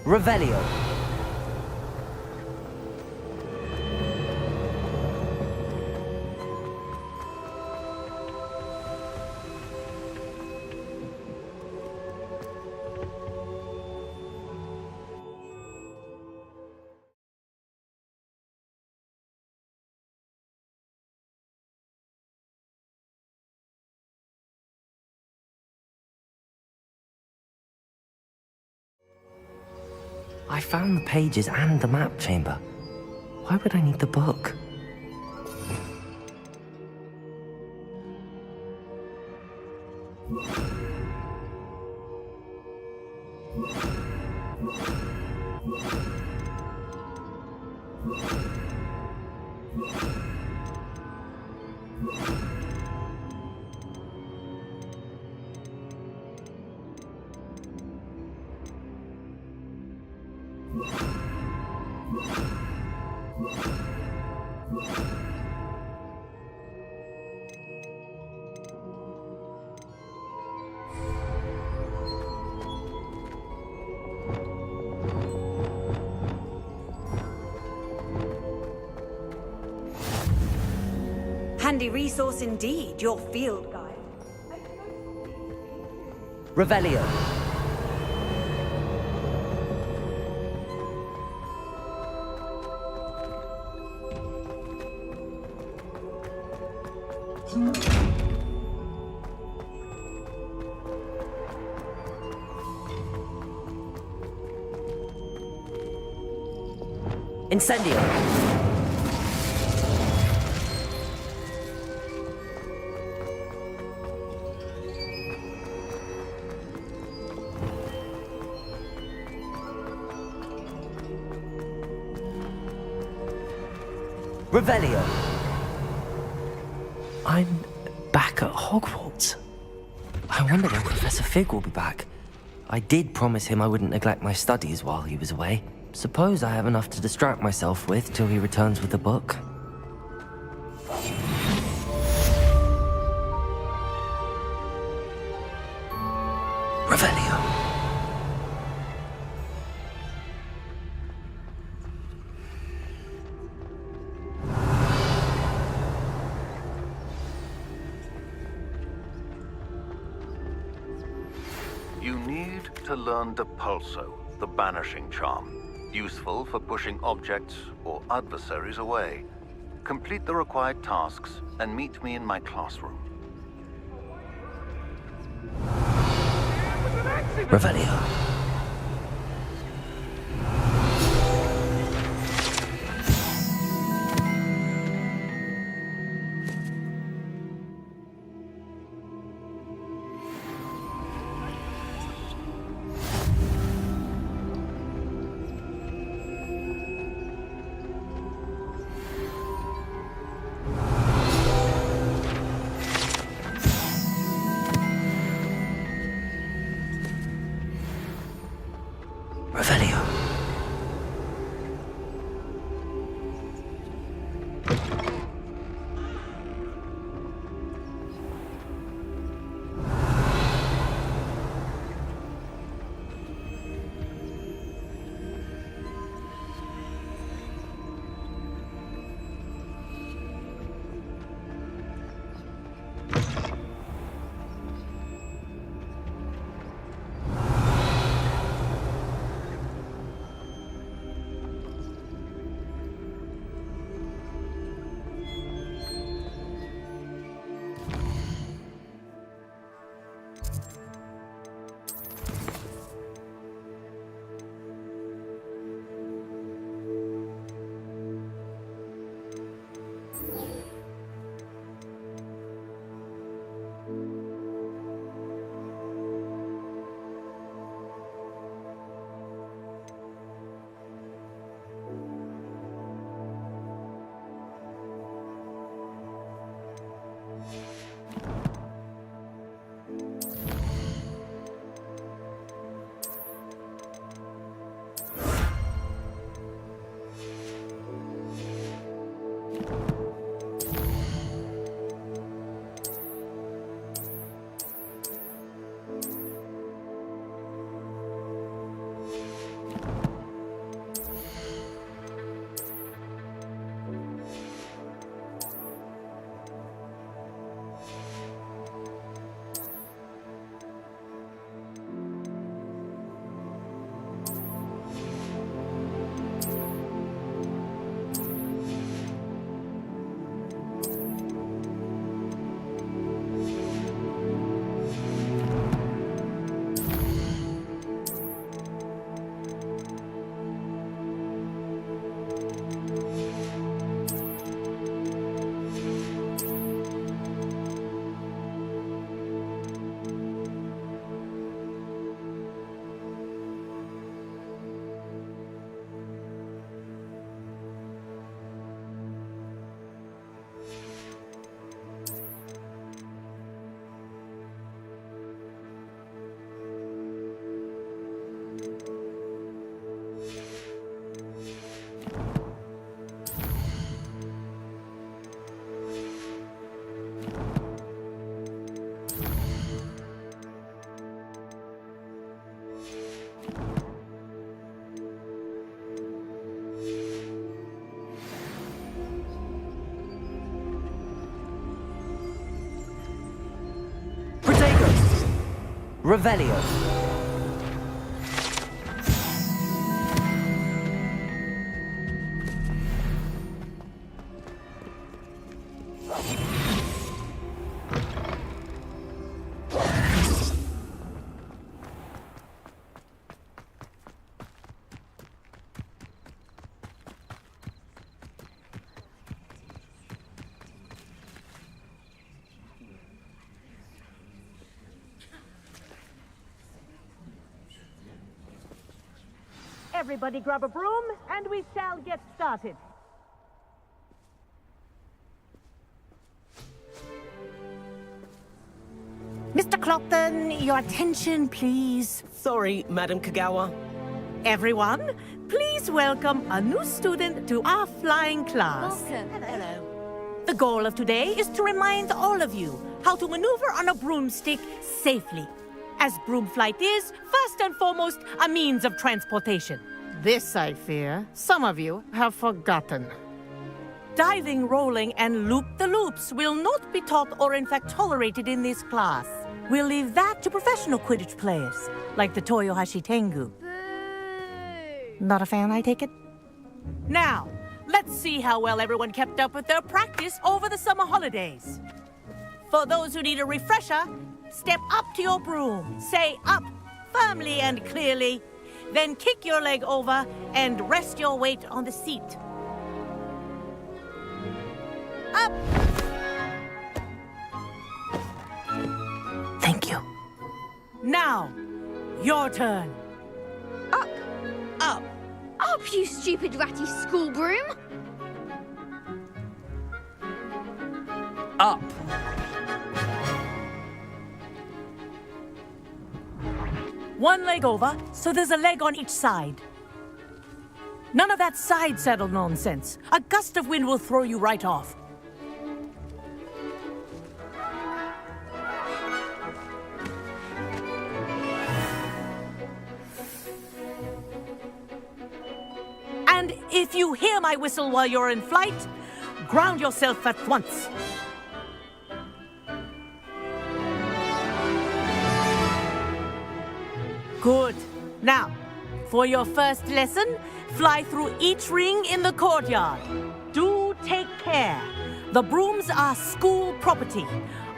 Revelio. I found the pages and the map chamber. Why would I need the book? Handy resource indeed, your field guide. Revelio. Incendio. Revelio. I'm back at Hogwarts. I wonder when Professor Fig will be back. I did promise him I wouldn't neglect my studies while he was away. Suppose I have enough to distract myself with till he returns with the book. Revelio. You need to learn Depulso, the banishing charm. Useful for pushing objects or adversaries away. Complete the required tasks and meet me in my classroom. Revelio. Revelio. Everybody grab a broom, and we shall get started. Mr. Clopton, your attention, please. Sorry, Madam Kagawa. Everyone, please welcome a new student to our flying class. Welcome. Hello. The goal of today is to remind all of you how to maneuver on a broomstick safely, as broom flight is, first and foremost, a means of transportation. This, I fear, some of you have forgotten. Diving, rolling, and loop-the-loops will not be taught or in fact tolerated in this class. We'll leave that to professional Quidditch players, like the Toyohashi Tengu. Not a fan, I take it? Now, let's see how well everyone kept up with their practice over the summer holidays. For those who need a refresher, step up to your broom, say up firmly and clearly, then kick your leg over and rest your weight on the seat. Up! Thank you. Now, your turn. Up! Up! Up, you stupid ratty school broom! Up. One leg over, so there's a leg on each side. None of that side saddle nonsense. A gust of wind will throw you right off. And if you hear my whistle while you're in flight, ground yourself at once. Good. Now, for your first lesson, fly through each ring in the courtyard. Do take care. The brooms are school property.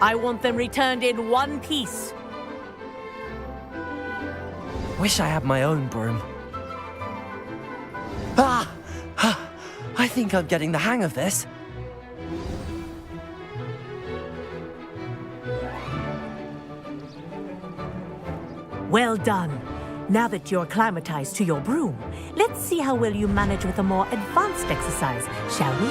I want them returned in one piece. Wish I had my own broom. Ah! I think I'm getting the hang of this. Well done. Now that you're acclimatized to your broom, let's see how well you manage with a more advanced exercise, shall we?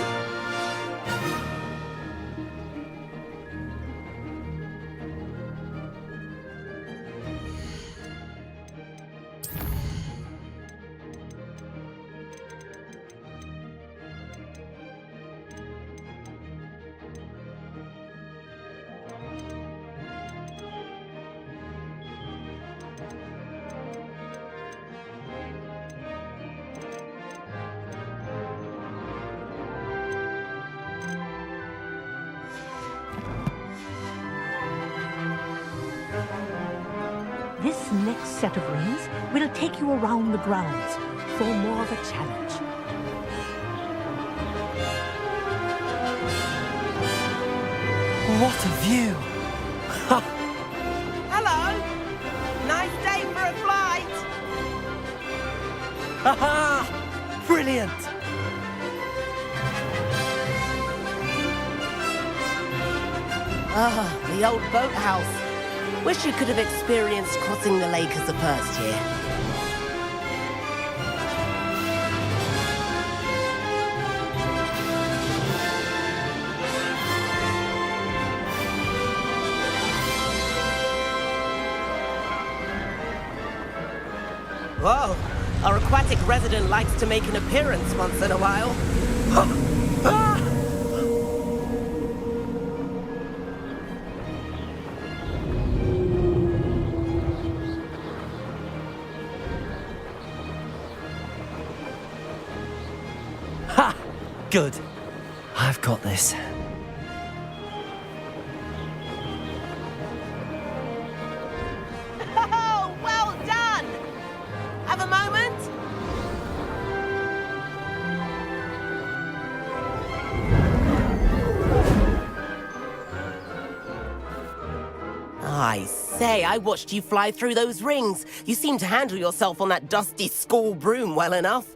This next set of rings will take you around the grounds for more of a challenge. What a view! Hello! Nice day for a flight! Haha! Brilliant! Ah, the old boathouse. Wish you could have experienced crossing the lake as a first year. Whoa, our aquatic resident likes to make an appearance once in a while. Ha! Good. I've got this. I say, I watched you fly through those rings. You seem to handle yourself on that dusty school broom well enough.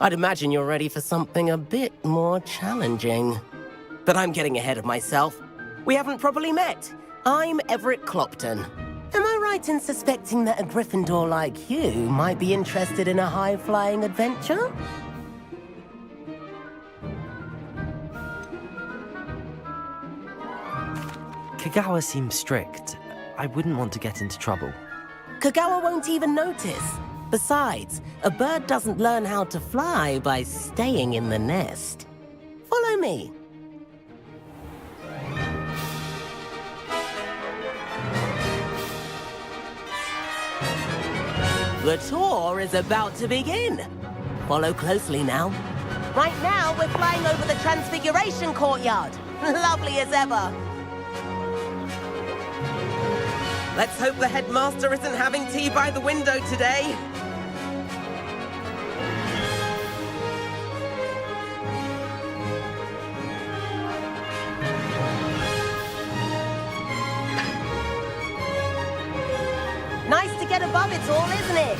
I'd imagine you're ready for something a bit more challenging. But I'm getting ahead of myself. We haven't properly met. I'm Everett Clopton. Am I right in suspecting that a Gryffindor like you might be interested in a high-flying adventure? Kagawa seems strict. I wouldn't want to get into trouble. Kagawa won't even notice. Besides, a bird doesn't learn how to fly by staying in the nest. Follow me. The tour is about to begin. Follow closely now. Right now, we're flying over the Transfiguration Courtyard. Lovely as ever. Let's hope the headmaster isn't having tea by the window today. Nice to get above it all, isn't it?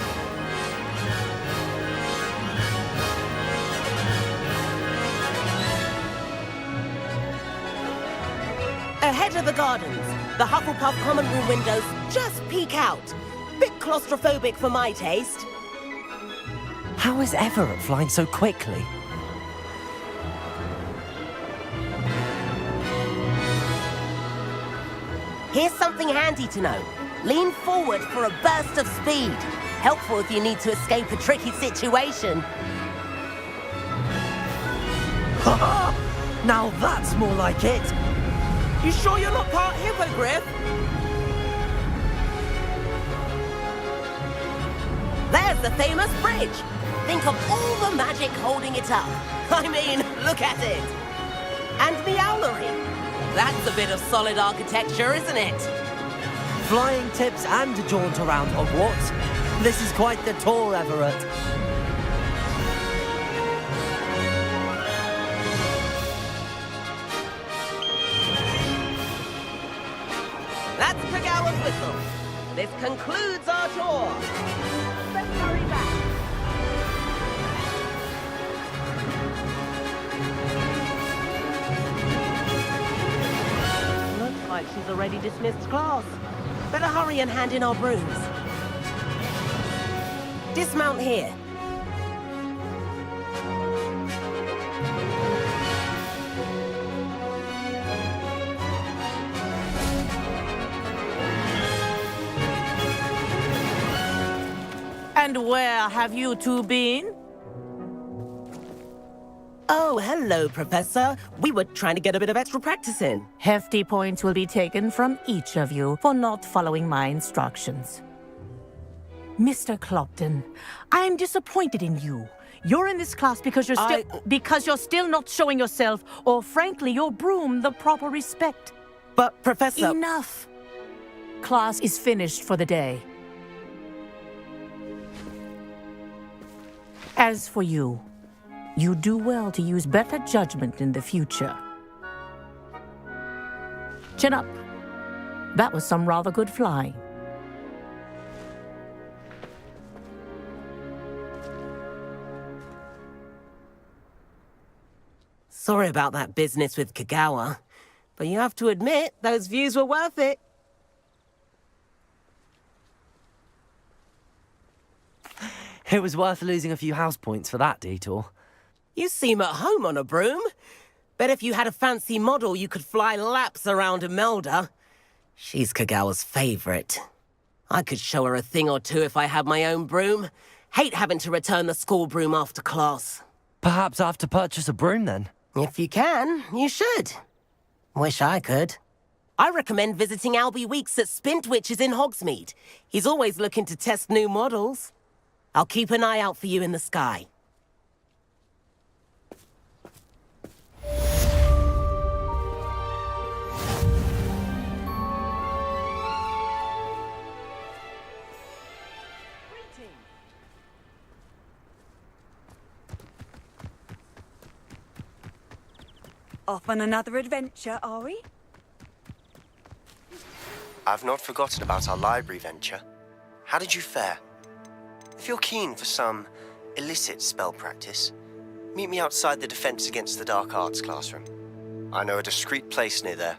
Ahead of the gardens, the Hufflepuff common room windows just peek out. Bit claustrophobic for my taste. How is Everett flying so quickly? Here's something handy to know. Lean forward for a burst of speed. Helpful if you need to escape a tricky situation. Now that's more like it! You sure you're not part hippogriff? There's the famous bridge. Think of all the magic holding it up. I mean, look at it. And the owlery. That's a bit of solid architecture, isn't it? Flying tips and a jaunt around Hogwarts. This is quite the tour, Everett. That's Kagawa's whistle. This concludes our tour. Let's hurry back. Looks like she's already dismissed class. Better hurry and hand in our brooms. Dismount here. And where have you two been? Oh, hello, Professor. We were trying to get a bit of extra practice in. Hefty points will be taken from each of you for not following my instructions. Mr. Clopton, I'm disappointed in you. You're in this class because you're still not showing yourself, or frankly, your broom the proper respect. But, Professor... Enough! Class is finished for the day. As for you, you do well to use better judgment in the future. Chin up. That was some rather good flying. Sorry about that business with Kagawa, but you have to admit, those views were worth it. It was worth losing a few house points for that detour. You seem at home on a broom. Bet if you had a fancy model, you could fly laps around Imelda. She's Kagawa's favorite. I could show her a thing or two if I had my own broom. Hate having to return the school broom after class. Perhaps I have to purchase a broom then? If you can, you should. Wish I could. I recommend visiting Albie Weeks at Spintwitches in Hogsmeade. He's always looking to test new models. I'll keep an eye out for you in the sky. Off on another adventure, are we? I've not forgotten about our library venture. How did you fare? If you're keen for some illicit spell practice, meet me outside the Defense Against the Dark Arts classroom. I know a discreet place near there.